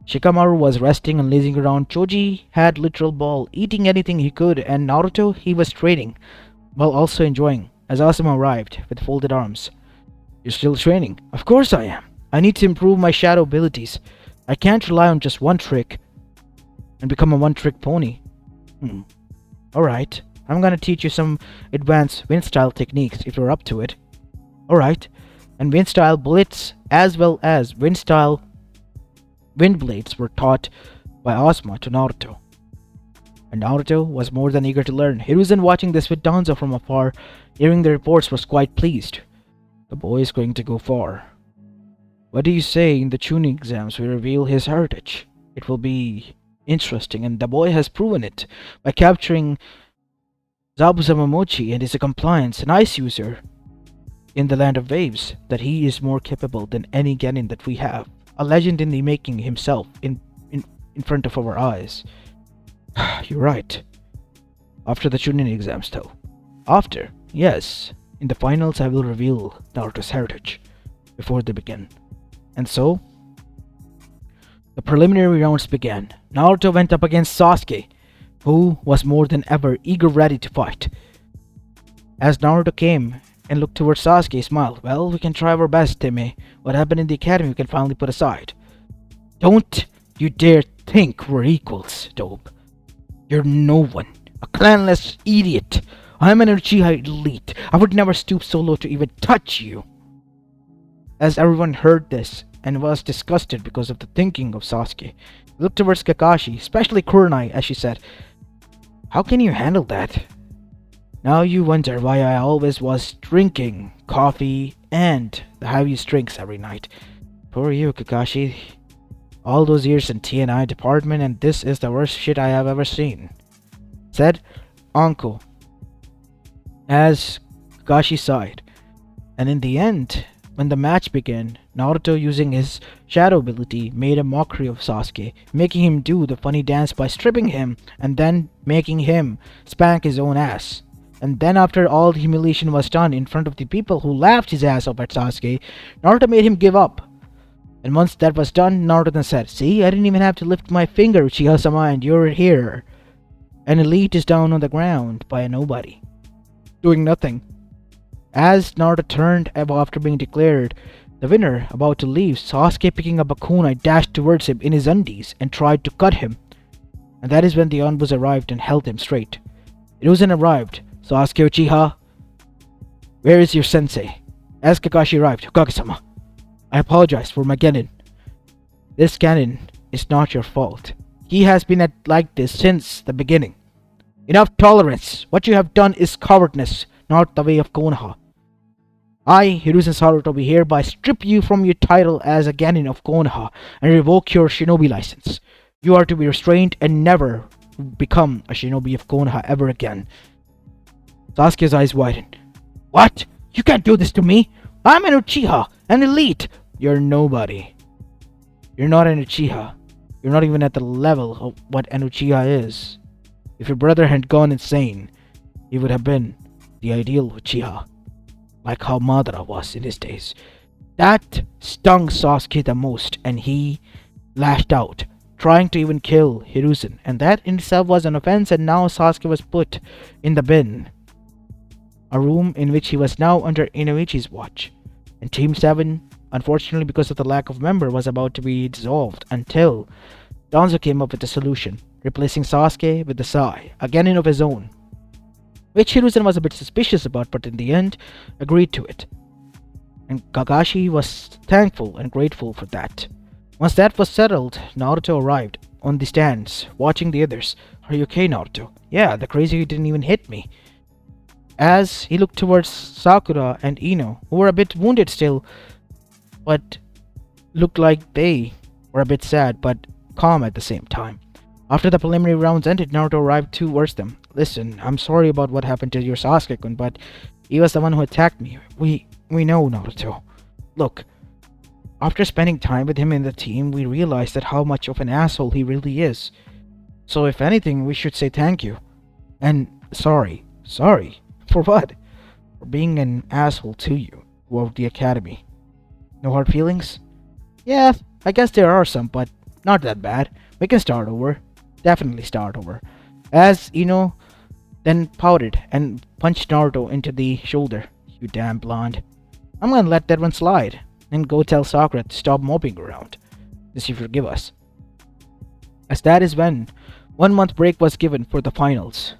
S1: Shikamaru was resting and lazing around. Choji had literal ball, eating anything he could, and Naruto, he was training, while also enjoying, as Asuma arrived with folded arms. You're still training? Of course I am. I need to improve my shadow abilities. I can't rely on just one trick and become a one-trick pony. Alright, I'm gonna teach you some advanced wind style techniques if you're up to it. Alright, and wind-style bullets as well as wind-style wind blades were taught by Ozma to Naruto. And Naruto was more than eager to learn. Hiruzen, watching this with Danzo from afar, hearing the reports, was quite pleased. The boy is going to go far. What do you say in the tuning exams we reveal his heritage? It will be interesting, and the boy has proven it by capturing Zabuza Momochi, and is a compliance and ice user in the land of waves, that he is more capable than any genin that we have. A legend in the making himself in front of our eyes. You're right. After the tuning exams though. After, yes. In the finals I will reveal Naruto's heritage before they begin. And so, the preliminary rounds began. Naruto went up against Sasuke, who was more than ever eager ready to fight. As Naruto came and looked towards Sasuke, he smiled. Well, we can try our best, Timmy. What happened in the academy we can finally put aside. Don't you dare think we're equals, dope. You're no one. A clanless idiot. I'm an Uchiha elite. I would never stoop so low to even touch you. As everyone heard this and was disgusted because of the thinking of Sasuke, he looked towards Kakashi, especially Kurenai, as she said, how can you handle that? Now you wonder why I always was drinking coffee and the heaviest drinks every night. Poor you, Kakashi. All those years in T&I department, and this is the worst shit I have ever seen, said Anko as Kakashi sighed. And in the end, when the match began, Naruto, using his shadow ability, made a mockery of Sasuke, making him do the funny dance by stripping him and then making him spank his own ass. And then after all the humiliation was done in front of the people who laughed his ass off at Sasuke, Naruto made him give up. And once that was done, Naruto then said, see, I didn't even have to lift my finger, Uchiha-sama, and you're here. An elite is down on the ground by a nobody, doing nothing. As Naruto turned after being declared the winner, about to leave, Sasuke, picking up a kunai, dashed towards him in his undies and tried to cut him. And that is when the Onbus arrived and held him straight. Hiruzen arrived. Sasuke Uchiha, where is your sensei? As Kakashi arrived, Hokage-sama, I apologize for my genin. This genin is not your fault. He has been like this since the beginning. Enough tolerance. What you have done is cowardness, not the way of Konoha. I, Hiruzen Sarutobi, hereby strip you from your title as a genin of Konoha and revoke your shinobi license. You are to be restrained and never become a shinobi of Konoha ever again. Sasuke's eyes widened. What? You can't do this to me! I'm an Uchiha, an elite! You're nobody. You're not an Uchiha. You're not even at the level of what an Uchiha is. If your brother had gone insane, he would have been the ideal Uchiha, like how Madara was in his days. That stung Sasuke the most, and he lashed out, trying to even kill Hiruzen, and that in itself was an offense, and now Sasuke was put in the bin. A room in which he was now under Inoichi's watch. And Team 7, unfortunately because of the lack of member, was about to be dissolved until Danzo came up with a solution, replacing Sasuke with the Sai, a genin of his own, which Hiruzen was a bit suspicious about, but in the end agreed to it. And Kakashi was thankful and grateful for that. Once that was settled, Naruto arrived on the stands, watching the others. Are you okay, Naruto? Yeah, the crazy didn't even hit me. As he looked towards Sakura and Ino, who were a bit wounded still, but looked like they were a bit sad but calm at the same time. After the preliminary rounds ended, Naruto arrived towards them. Listen, I'm sorry about what happened to your Sasuke-kun, but he was the one who attacked me. We know, Naruto. Look, after spending time with him in the team, we realized that how much of an asshole he really is. So if anything, we should say thank you. And sorry. Sorry? For what? For being an asshole to you, throughout the academy. No hard feelings? Yeah, I guess there are some, but not that bad. We can start over. Definitely start over. As Ino then pouted and punched Naruto into the shoulder. You damn blonde. I'm gonna let that one slide, and go tell Sakura to stop moping around. Does she forgive us? As that is when 1 month break was given for the finals.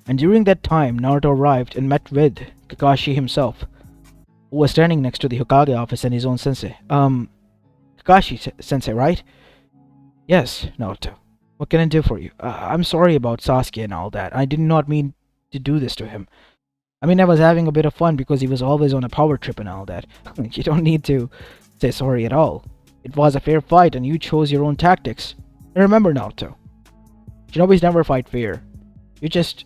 S1: And during that time, Naruto arrived and met with Kakashi himself. who was standing next to the Hokage office and his own sensei. Kakashi sensei, right? Yes, Naruto. What can I do for you? I'm sorry about Sasuke and all that. I did not mean to do this to him. I mean, I was having a bit of fun because he was always on a power trip and all that. You don't need to say sorry at all. It was a fair fight and you chose your own tactics. And remember, Naruto, Shinobi's never fight fair. You just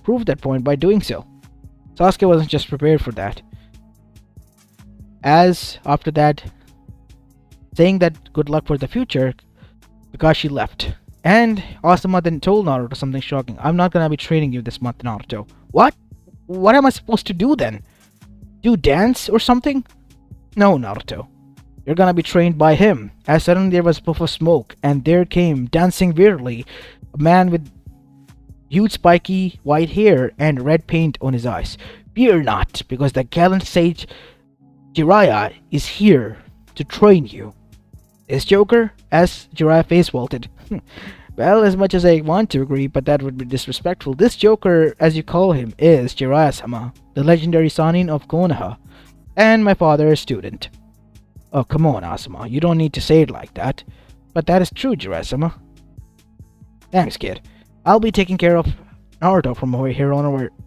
S1: proved that point by doing so. Sasuke wasn't just prepared for that. As after that, saying that good luck for the future, Kakashi left. And Asuma then told Naruto something shocking. I'm not gonna be training you this month, Naruto. What? What am I supposed to do then? Do dance or something? No, Naruto. You're gonna be trained by him. As suddenly there was a puff of smoke, and there came, dancing weirdly, a man with huge spiky white hair and red paint on his eyes. Fear not, because the gallant sage Jiraiya is here to train you. Is Joker? As Jiraiya face vaulted. Well, as much as I want to agree, but that would be disrespectful. This Joker, as you call him, is Jiraiya-sama, the legendary Sannin of Konoha, and my father's student. Oh, come on, Asuma. You don't need to say it like that. But that is true, Jiraiya-sama. Thanks, kid. I'll be taking care of Naruto from here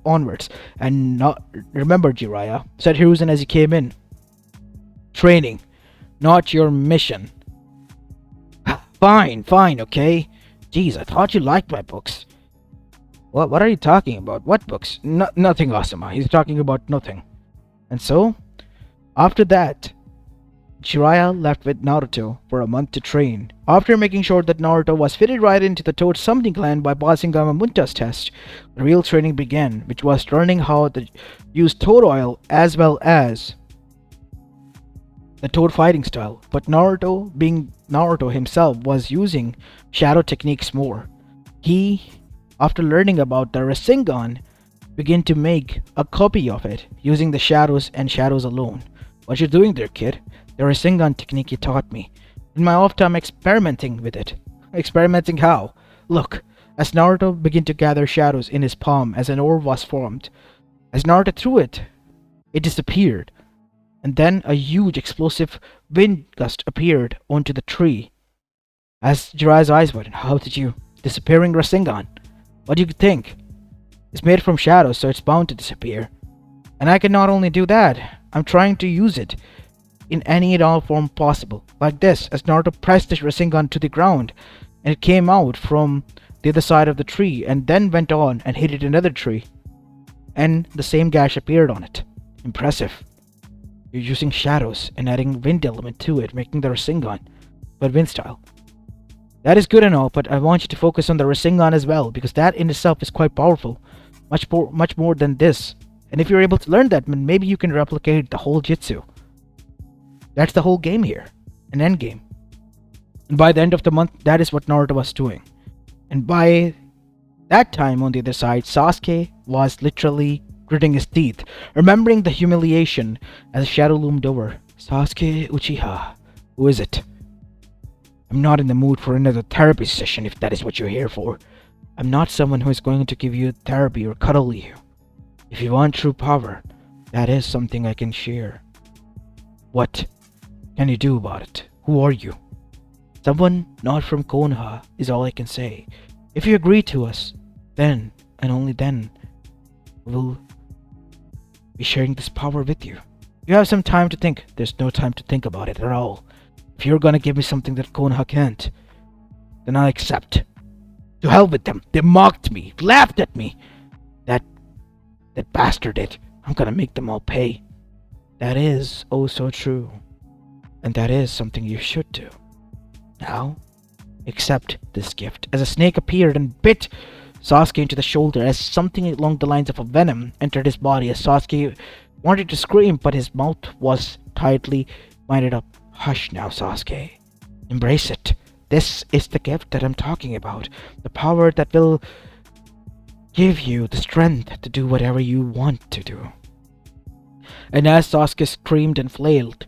S1: onwards. And not remember, Jiraiya, said Hiruzen as he came in. Training, not your mission. Fine, okay? Jeez, I thought you liked my books. What are you talking about? What books? Nothing, Asuma. He's talking about nothing. And so, after that, Jiraiya left with Naruto for a month to train. After making sure that Naruto was fitted right into the Toad Summoning Clan by passing Gamamunta's test, the real training began, which was learning how to use Toad Oil as well as the Toad fighting style. But Naruto, being Naruto himself, was using shadow techniques more. He, after learning about the Rasengan, began to make a copy of it using the shadows and shadows alone. What you doing there, kid? The Rasengan technique you taught me. In my off time experimenting with it. Experimenting how? Look, as Naruto began to gather shadows in his palm as an orb was formed. As Naruto threw it, it disappeared. And then a huge explosive wind gust appeared onto the tree. As Jiraiya's eyes widened, how did you? Disappearing Rasengan. What do you think? It's made from shadows, so it's bound to disappear. And I can not only do that, I'm trying to use it in any and all form possible. Like this, as Naruto pressed the Rasengan to the ground, and it came out from the other side of the tree, and then went on and hit another tree. And the same gash appeared on it. Impressive. You're using shadows and adding wind element to it, making the Rasengan, but wind style. That is good and all, but I want you to focus on the Rasengan as well, because that in itself is quite powerful. Much more than this. And if you're able to learn that, maybe you can replicate the whole jutsu. That's the whole game here. An end game. And by the end of the month, that is what Naruto was doing. And by that time, on the other side, Sasuke was literally gritting his teeth, remembering the humiliation as a shadow loomed over. Sasuke Uchiha, who is it? I'm not in the mood for another therapy session if that is what you're here for. I'm not someone who is going to give you therapy or cuddle you. If you want true power, that is something I can share. What can you do about it? Who are you? Someone not from Konoha is all I can say. If you agree to us, then and only then we'll be sharing this power with you. You have some time to think. There's no time to think about it at all. If you're gonna give me something that Konoha can't, then I accept. To hell with them. They mocked me, laughed at me. That bastard did. I'm gonna make them all pay. That is oh so true. And that is something you should do. Now, accept this gift. As a snake appeared and bit Sasuke into the shoulder, as something along the lines of a venom entered his body, as Sasuke wanted to scream, but his mouth was tightly minded up. Hush now, Sasuke. Embrace it. This is the gift that I'm talking about. The power that will give you the strength to do whatever you want to do. And as Sasuke screamed and flailed,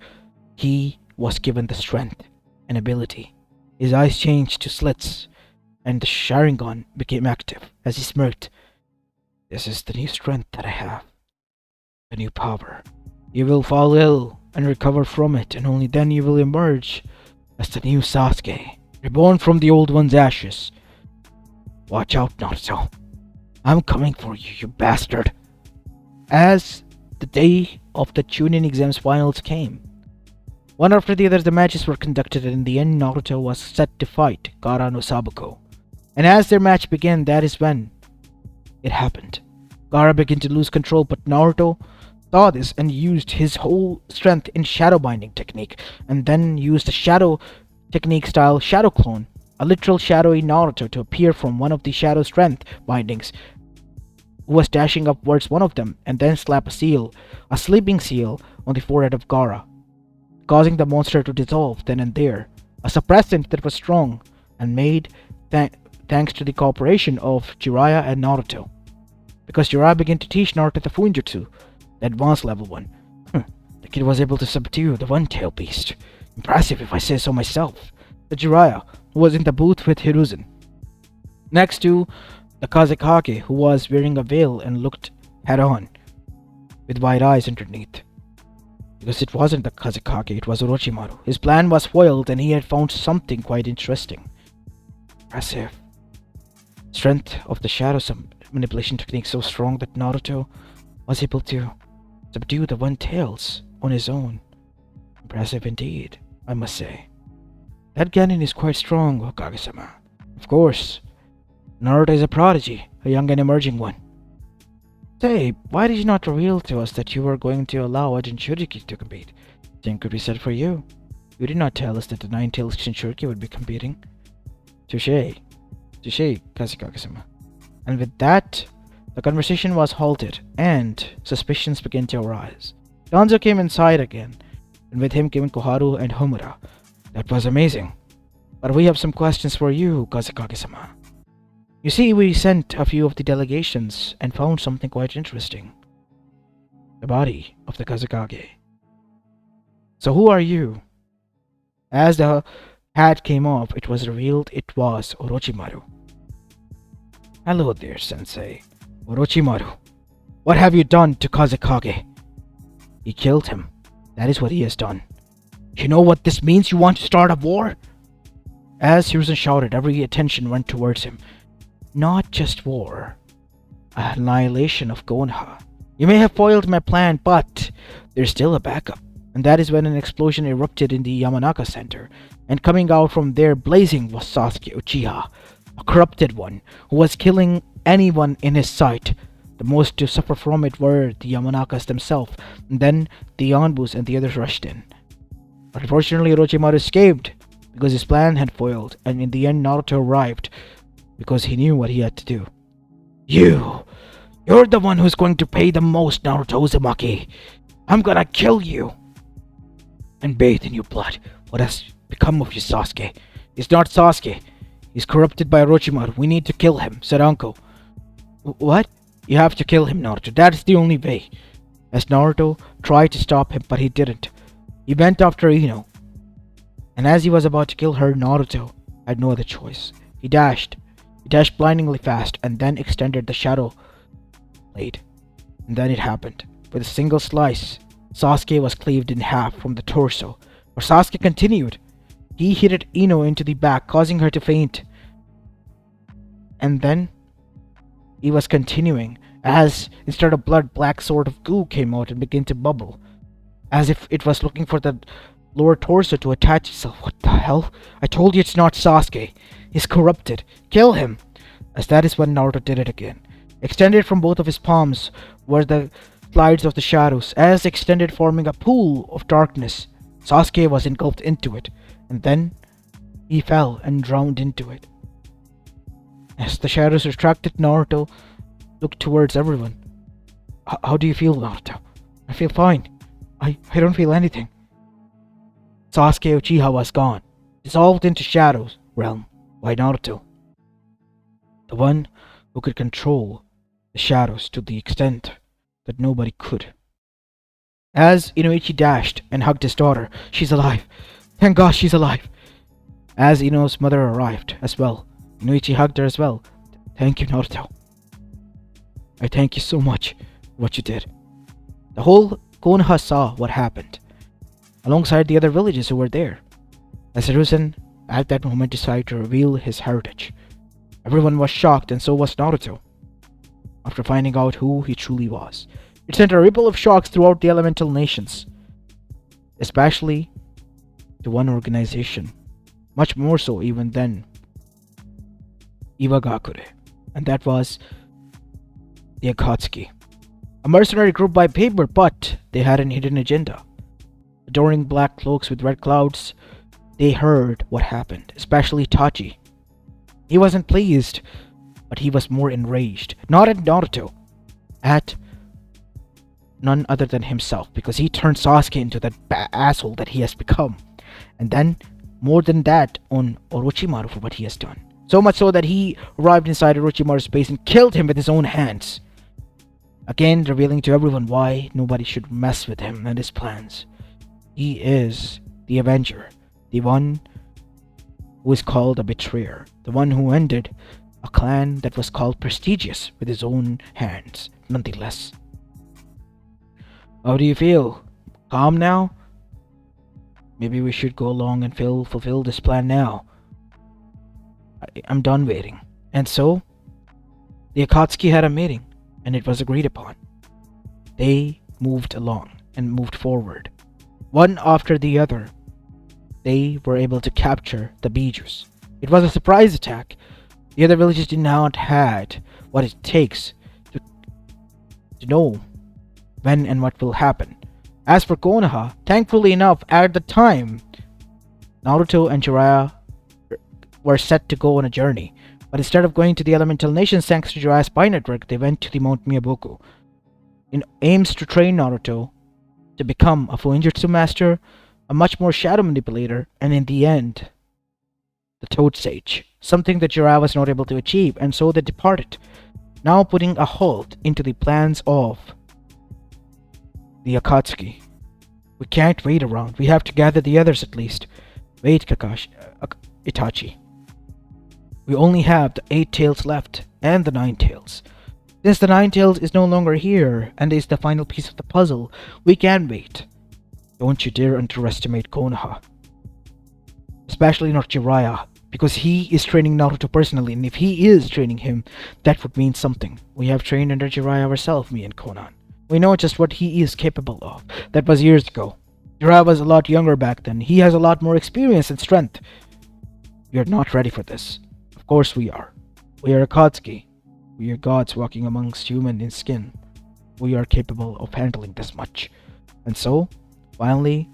S1: he was given the strength and ability. His eyes changed to slits, and the Sharingan became active as he smirked. This is the new strength that I have. The new power. You will fall ill and recover from it, and only then you will emerge as the new Sasuke, reborn from the old one's ashes. Watch out, Naruto. I'm coming for you, you bastard. As the day of the Chunin exams finals came, one after the other the matches were conducted, and in the end Naruto was set to fight Gaara no Sabuko. And as their match began, that is when it happened. Gaara began to lose control, but Naruto saw this and used his whole strength in shadow binding technique, and then used the shadow technique style shadow clone, a literal shadowy Naruto, to appear from one of the shadow strength bindings, who was dashing upwards one of them, and then slap a sleeping seal, on the forehead of Gaara, causing the monster to dissolve then and there. A suppressant that was strong and made thanks to the cooperation of Jiraiya and Naruto. Because Jiraiya began to teach Naruto the Fuinjutsu, the advanced level one. The kid was able to subdue the one-tailed beast. Impressive if I say so myself. The Jiraiya, who was in the booth with Hiruzen. Next to the Kazekage, who was wearing a veil and looked head-on, with wide eyes underneath. Because it wasn't the Kazekage, it was Orochimaru. His plan was foiled and he had found something quite interesting. Impressive. Strength of the shadow manipulation technique so strong that Naruto was able to subdue the one-tails on his own. Impressive indeed, I must say. That Ganon is quite strong, Hokage-sama. Of course, Naruto is a prodigy, a young and emerging one. Say, why did you not reveal to us that you were going to allow a Jinchuriki to compete? Same could be said for you. You did not tell us that the Nine-Tails Jinchuriki would be competing. Touché. Touché, Kazekage-sama. And with that, the conversation was halted, and suspicions began to arise. Danzo came inside again, and with him came Koharu and Homura. That was amazing. But we have some questions for you, Kazekage-sama. You see, we sent a few of the delegations and found something quite interesting. The body of the Kazekage. So who are you? As the hat came off, it was revealed it was Orochimaru. Hello there, Sensei. Orochimaru. What have you done to Kazekage? He killed him. That is what he has done. You know what this means? You want to start a war? As Hiruzen shouted, every attention went towards him. Not just war. Annihilation of Konoha. You may have foiled my plan, but there's still a backup. And that is when an explosion erupted in the Yamanaka Center, and coming out from there blazing was Sasuke Uchiha, a corrupted one, who was killing anyone in his sight. The most to suffer from it were the Yamanakas themselves, and then the Yonbus and the others rushed in. But unfortunately Orochimaru escaped, because his plan had foiled, and in the end Naruto arrived, because he knew what he had to do. You're the one who's going to pay the most, Naruto Uzumaki. I'm gonna kill you and bathe in your blood. What has become of you, Sasuke? He's not Sasuke. He's corrupted by Orochimaru. We need to kill him, said Anko. What? You have to kill him, Naruto. That's the only way. As Naruto tried to stop him, but he didn't. He went after Ino. And as he was about to kill her, Naruto had no other choice. He dashed. He dashed blindingly fast and then extended the shadow blade. And then it happened. With a single slice, Sasuke was cleaved in half from the torso. But Sasuke continued. He hit Ino into the back, causing her to faint. And then he was continuing, as instead of blood, black sort of goo came out and began to bubble, as if it was looking for the lower torso to attach itself. What the hell? I told you it's not Sasuke. He's corrupted. Kill him! As that is when Naruto did it again. Extended from both of his palms were the slides of the shadows, as extended, forming a pool of darkness. Sasuke was engulfed into it, and then he fell and drowned into it. As the shadows retracted, Naruto looked towards everyone. How do you feel, Naruto? I feel fine. I don't feel anything. Sasuke Uchiha was gone, dissolved into shadows realm by Naruto. The one who could control the shadows to the extent that nobody could. As Inoichi dashed and hugged his daughter, she's alive. Thank God she's alive. As Ino's mother arrived as well, Inoichi hugged her as well. Thank you, Naruto. I thank you so much for what you did. The whole Konoha saw what happened, alongside the other villagers who were there. As Hiruzen at that moment decided to reveal his heritage. Everyone was shocked, and so was Naruto, after finding out who he truly was. It sent a ripple of shocks throughout the elemental nations, especially to one organization, much more so even than Iwagakure, and that was the Akatsuki. A mercenary group by paper, but they had an hidden agenda. Adoring black cloaks with red clouds, they heard what happened, especially Tachi. He wasn't pleased, but he was more enraged, not at Naruto, at none other than himself, because he turned Sasuke into that asshole that he has become, and then, more than that, on Orochimaru for what he has done. So much so that he arrived inside Orochimaru's base and killed him with his own hands. Again, revealing to everyone why nobody should mess with him and his plans. He is the Avenger, the one who is called a betrayer, the one who ended a clan that was called prestigious with his own hands, nonetheless. How do you feel? Calm now? Maybe we should go along and fulfill this plan now. I'm done waiting. And so, the Akatsuki had a meeting, and it was agreed upon. They moved along and moved forward. One after the other, they were able to capture the Bijus. It was a surprise attack. The other villages did not had what it takes to know when and what will happen. As for Konoha, thankfully enough, at the time, Naruto and Jiraiya were set to go on a journey. But instead of going to the Elemental Nations thanks to Jiraiya's spy network, they went to the Mount Miyabuku in aims to train Naruto to become a Fuinjutsu master, a much more shadow manipulator, and in the end, the Toad Sage, something that Jiraiya was not able to achieve, and so they departed, now putting a halt into the plans of the Akatsuki. We can't wait around. We have to gather the others at least. Wait, Itachi. We only have the 8 tails left, and the 9 tails. Since the 9 tails is no longer here, and is the final piece of the puzzle, we can wait. Don't you dare underestimate Konoha. Especially not Jiraiya, because he is training Naruto personally, and if he is training him, that would mean something. We have trained under Jiraiya ourselves, me and Konan. We know just what he is capable of. That was years ago. Jiraiya was a lot younger back then. He has a lot more experience and strength. We are not ready for this. Of course we are. We are Akatsuki. We are gods walking amongst human in skin. We are capable of handling this much. And so, finally,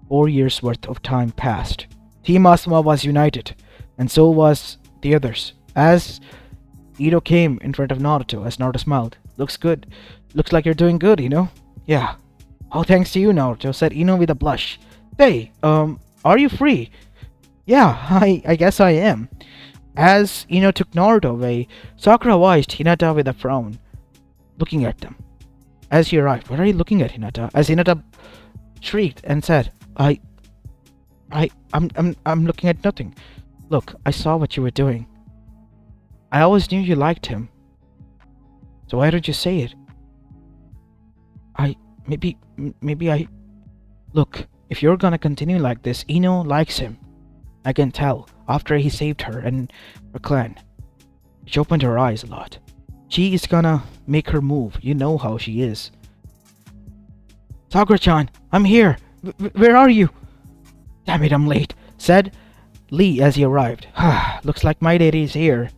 S1: 4 years worth of time passed. Team Asuma was united, and so was the others. As Ito came in front of Naruto, as Naruto smiled. Looks good. Looks like you're doing good, Ino. Yeah. All thanks to you, Naruto, said Ino with a blush. Hey, are you free? Yeah, I guess I am. As Ino took Naruto away, Sakura watched Hinata with a frown, looking at them. As he arrived, what are you looking at, Hinata? As Hinata shrieked and said, I'm looking at nothing. Look, I saw what you were doing. I always knew you liked him. So why don't you say it? Maybe I... Look, if you're gonna continue like this, Ino likes him. I can tell, after he saved her and her clan. She opened her eyes a lot. She is gonna make her move. You know how she is. Sakura-chan, I'm here. Where are you? Damn it, I'm late, said Lee as he arrived. Looks like my daddy is here.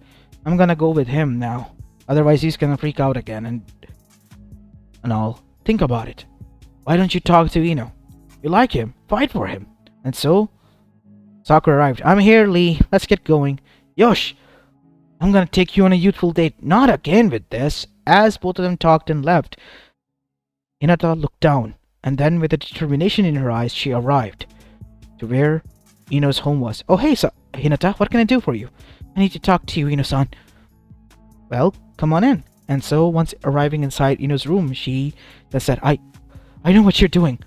S1: I'm gonna go with him now. Otherwise he's gonna freak out again and all. Think about it. Why don't you talk to Ino? You like him. Fight for him. And so, Sakura arrived. I'm here, Lee. Let's get going. Yosh, I'm gonna take you on a youthful date. Not again with this. As both of them talked and left, Hinata looked down, and then with a determination in her eyes, she arrived to where Ino's home was. Oh, hey, Hinata, what can I do for you? I need to talk to you, Ino-san. Well, come on in. And so, once arriving inside Ino's room, she then said, I know what you're doing,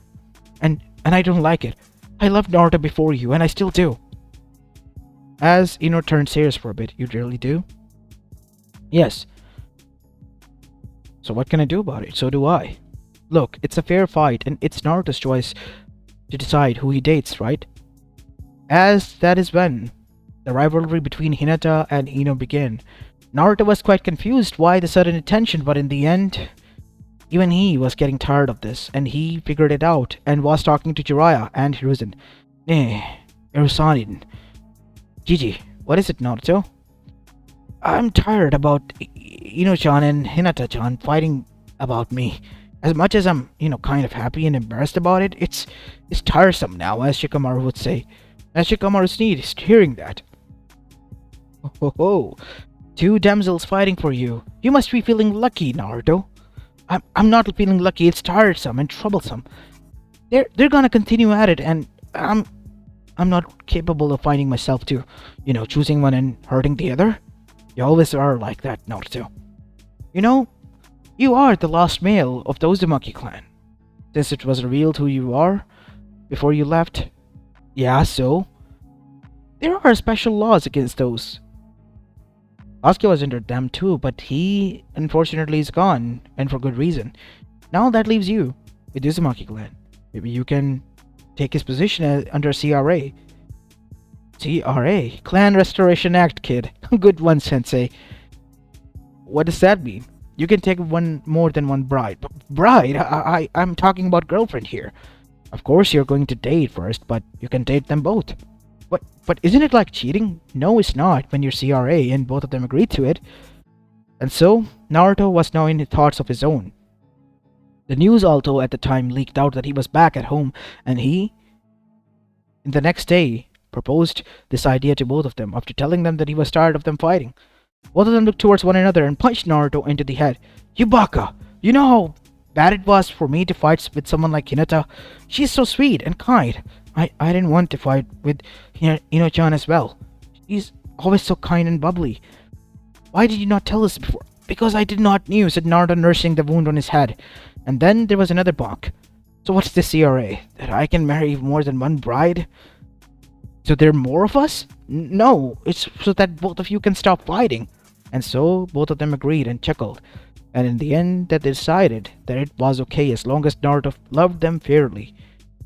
S1: and I don't like it. I loved Naruto before you, and I still do. As Ino turned serious for a bit, you really do? Yes. So what can I do about it? So do I. Look, it's a fair fight, and it's Naruto's choice to decide who he dates, right? As that is when the rivalry between Hinata and Ino began. Naruto was quite confused why the sudden attention, but in the end, even he was getting tired of this, and he figured it out and was talking to Jiraiya and Hiruzen. Eh, Hirusanin. Gigi, what is it, Naruto? I'm tired about Ino-chan and Hinata-chan fighting about me. As much as I'm, kind of happy and embarrassed about it, it's tiresome now, as Shikamaru would say. As Shikamaru sneezed, hearing that. Oh, ho, ho. Two damsels fighting for you. You must be feeling lucky, Naruto. I'm not feeling lucky. It's tiresome and troublesome. They're gonna continue at it, and I'm not capable of finding myself to, choosing one and hurting the other. You always are like that, Naruto. You know, you are the last male of the Uzumaki clan. Since it was revealed who you are before you left. Yeah, so there are special laws against those. Sasuke was under them too, but he unfortunately is gone, and for good reason. Now that leaves you with Uzumaki clan. Maybe you can take his position under CRA. CRA? Clan Restoration Act, kid. Good one, sensei. What does that mean? You can take one more than one bride. Bride? I'm talking about girlfriend here. Of course you're going to date first, but you can date them both. But isn't it like cheating? No, it's not when you're CRA and both of them agreed to it. And so, Naruto was now in thoughts of his own. The news also at the time leaked out that he was back at home, and he, in the next day, proposed this idea to both of them after telling them that he was tired of them fighting. Both of them looked towards one another and punched Naruto into the head. You baka! You know how bad it was for me to fight with someone like Hinata? She's so sweet and kind. I didn't want to fight with Ino-chan as well. She's always so kind and bubbly. Why did you not tell us before? Because I did not know, said Naruto, nursing the wound on his head. And then there was another bonk. So what's the CRA? That I can marry more than one bride? So there are more of us? No, it's so that both of you can stop fighting. And so both of them agreed and chuckled. And in the end, they decided that it was okay as long as Naruto loved them fairly.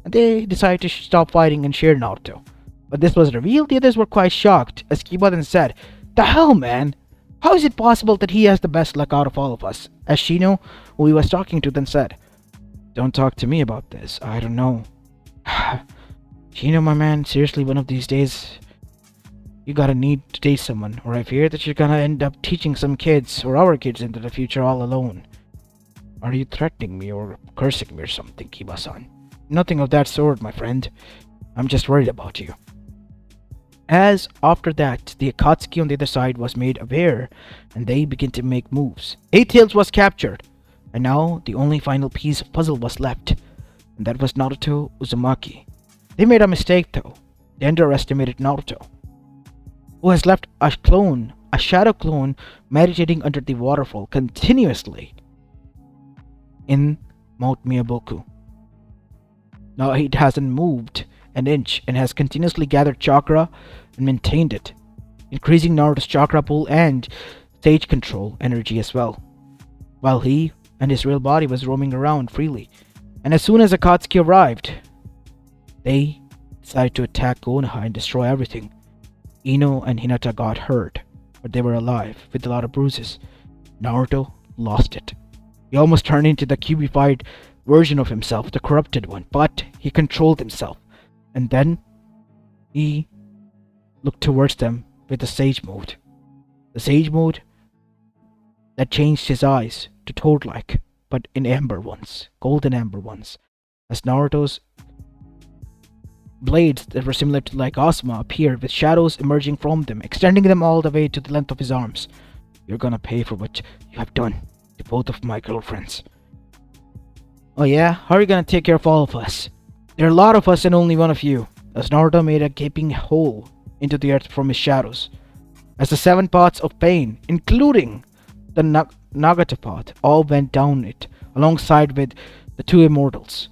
S1: And they decided to stop fighting and share Naruto. When this was revealed, the others were quite shocked, as Kiba then said, The hell, man? How is it possible that he has the best luck out of all of us? As Shino, who he was talking to, then said, Don't talk to me about this. I don't know. Shino, my man, seriously, one of these days, you gotta need to date someone, or I fear that you're gonna end up teaching some kids, or our kids, into the future all alone. Are you threatening me or cursing me or something, Kiba-san? Nothing of that sort, my friend. I'm just worried about you. As after that, the Akatsuki on the other side was made aware, and they began to make moves. Eight Tails was captured, and now the only final piece of puzzle was left, and that was Naruto Uzumaki. They made a mistake though. They underestimated Naruto, who has left a clone, a shadow clone, meditating under the waterfall continuously in Mount Miyaboku. Now it hasn't moved an inch and has continuously gathered chakra and maintained it, increasing Naruto's chakra pool and stage control energy as well, while he and his real body was roaming around freely. And as soon as Akatsuki arrived, they decided to attack Konoha and destroy everything. Ino and Hinata got hurt, but they were alive with a lot of bruises. Naruto lost it. He almost turned into the cubified version of himself, the corrupted one, but he controlled himself. And then he looked towards them with the Sage Mode. The Sage Mode that changed his eyes to toad-like, but in amber ones, golden amber ones, as Naruto's blades that were similar to like Asuma appeared with shadows emerging from them, extending them all the way to the length of his arms. You're gonna pay for what you have done to both of my girlfriends. Oh yeah? How are you gonna take care of all of us? There are a lot of us and only one of you. As Naruto made a gaping hole into the earth from his shadows. As the 7 pots of pain, including the Nagata pot, all went down it, alongside with the 2 immortals.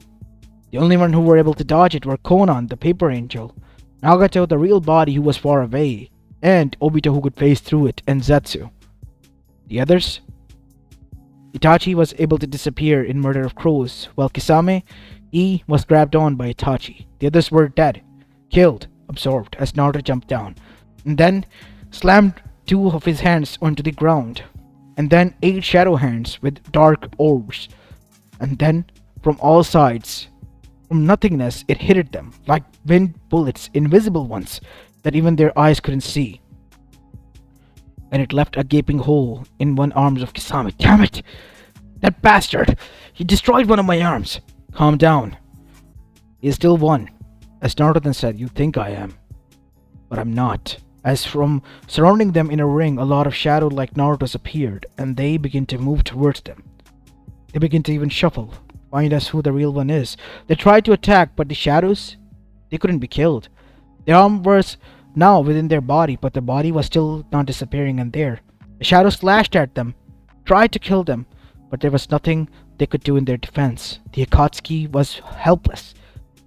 S1: The only one who were able to dodge it were Conan, the paper angel, Nagato, the real body who was far away, and Obito who could phase through it, and Zetsu. The others? Itachi was able to disappear in Murder of Crows, while Kisame, he was grabbed on by Itachi. The others were dead, killed, absorbed as Naruto jumped down, and then slammed two of his hands onto the ground, and then eight shadow hands with dark orbs, and then from all sides, from nothingness, it hit them like wind bullets, invisible ones that even their eyes couldn't see. And it left a gaping hole in one arm of Kisame. Damn it! That bastard! He destroyed one of my arms! Calm down. He still won. As Naruto then said, you think I am. But I'm not. As from surrounding them in a ring, a lot of shadow like Naruto's appeared, and they begin to move towards them. They begin to even shuffle, find us who the real one is. They tried to attack, but the shadows, they couldn't be killed. Their arm was now within their body, but the body was still not disappearing and there. The shadows slashed at them, tried to kill them, but there was nothing they could do in their defense. The Akatsuki was helpless.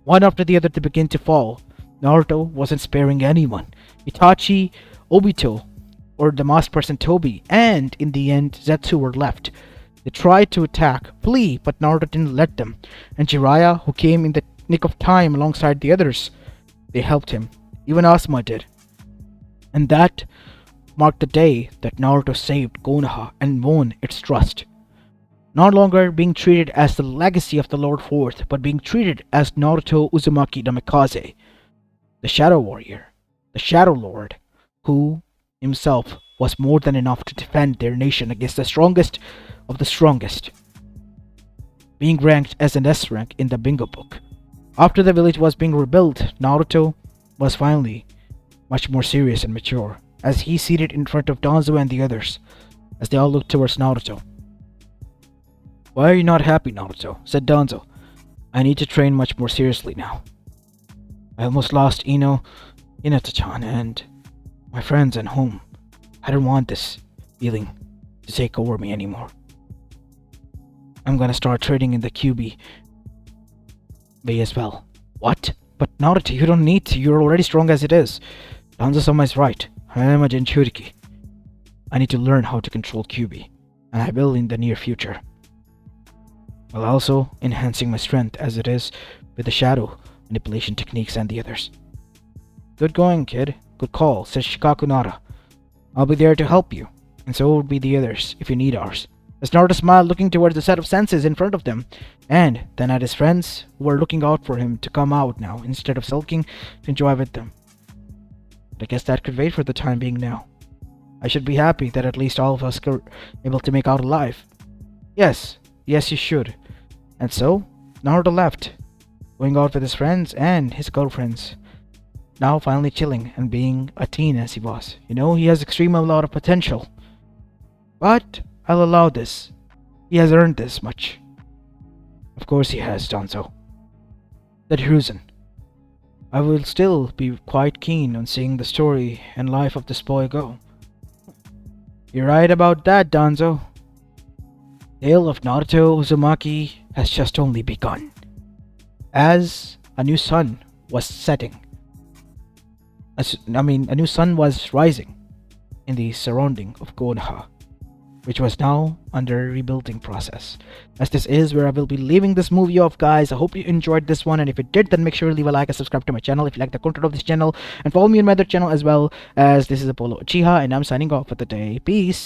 S1: One after the other they began to fall. Naruto wasn't sparing anyone. Itachi, Obito, or the masked person Tobi, and in the end Zetsu were left. They tried to attack, flee, but Naruto didn't let them. And Jiraiya, who came in the nick of time alongside the others, they helped him. Even Asuma did. And that marked the day that Naruto saved Konoha and won its trust. No longer being treated as the legacy of the Lord Fourth, but being treated as Naruto Uzumaki Namikaze, the Shadow Warrior, the Shadow Lord, who himself was more than enough to defend their nation against the strongest of the strongest, being ranked as an S rank in the bingo book. After the village was being rebuilt, Naruto was finally much more serious and mature, as he seated in front of Danzo and the others, as they all looked towards Naruto. Why are you not happy, Naruto? Said Danzo. I need to train much more seriously now. I almost lost Hinata-chan, and my friends and home. I don't want this feeling to take over me anymore. I'm gonna start training in the QB way as well. What? But Naruto, you don't need to. You're already strong as it is. Danzo-sama is right. I am a Jinchuriki. I need to learn how to control QB, and I will in the near future. While also enhancing my strength as it is with the shadow manipulation techniques and the others. Good going, kid. Good call, says Shikaku Nara. I'll be there to help you, and so will be the others if you need ours. As Naruto smiled, looking towards the set of senses in front of them, and then at his friends who were looking out for him to come out now instead of sulking to enjoy with them. But I guess that could wait for the time being now. I should be happy that at least all of us were able to make out alive. Yes, you should. And so, Naruto left, going out with his friends and his girlfriends. Now finally chilling and being a teen as he was. You know, he has extremely a lot of potential. But I'll allow this. He has earned this much. Of course he has, Danzo. Said Hiruzen. I will still be quite keen on seeing the story and life of this boy go. You're right about that, Danzo. Tale of Naruto Uzumaki has just only begun. As a new sun was setting. A new sun was rising in the surrounding of Konoha, which was now under rebuilding process. As this is where I will be leaving this movie off, guys. I hope you enjoyed this one, and if you did, then make sure to leave a like and subscribe to my channel if you like the content of this channel, and follow me on my other channel as well, as this is Apollo Uchiha, and I'm signing off for the day. Peace.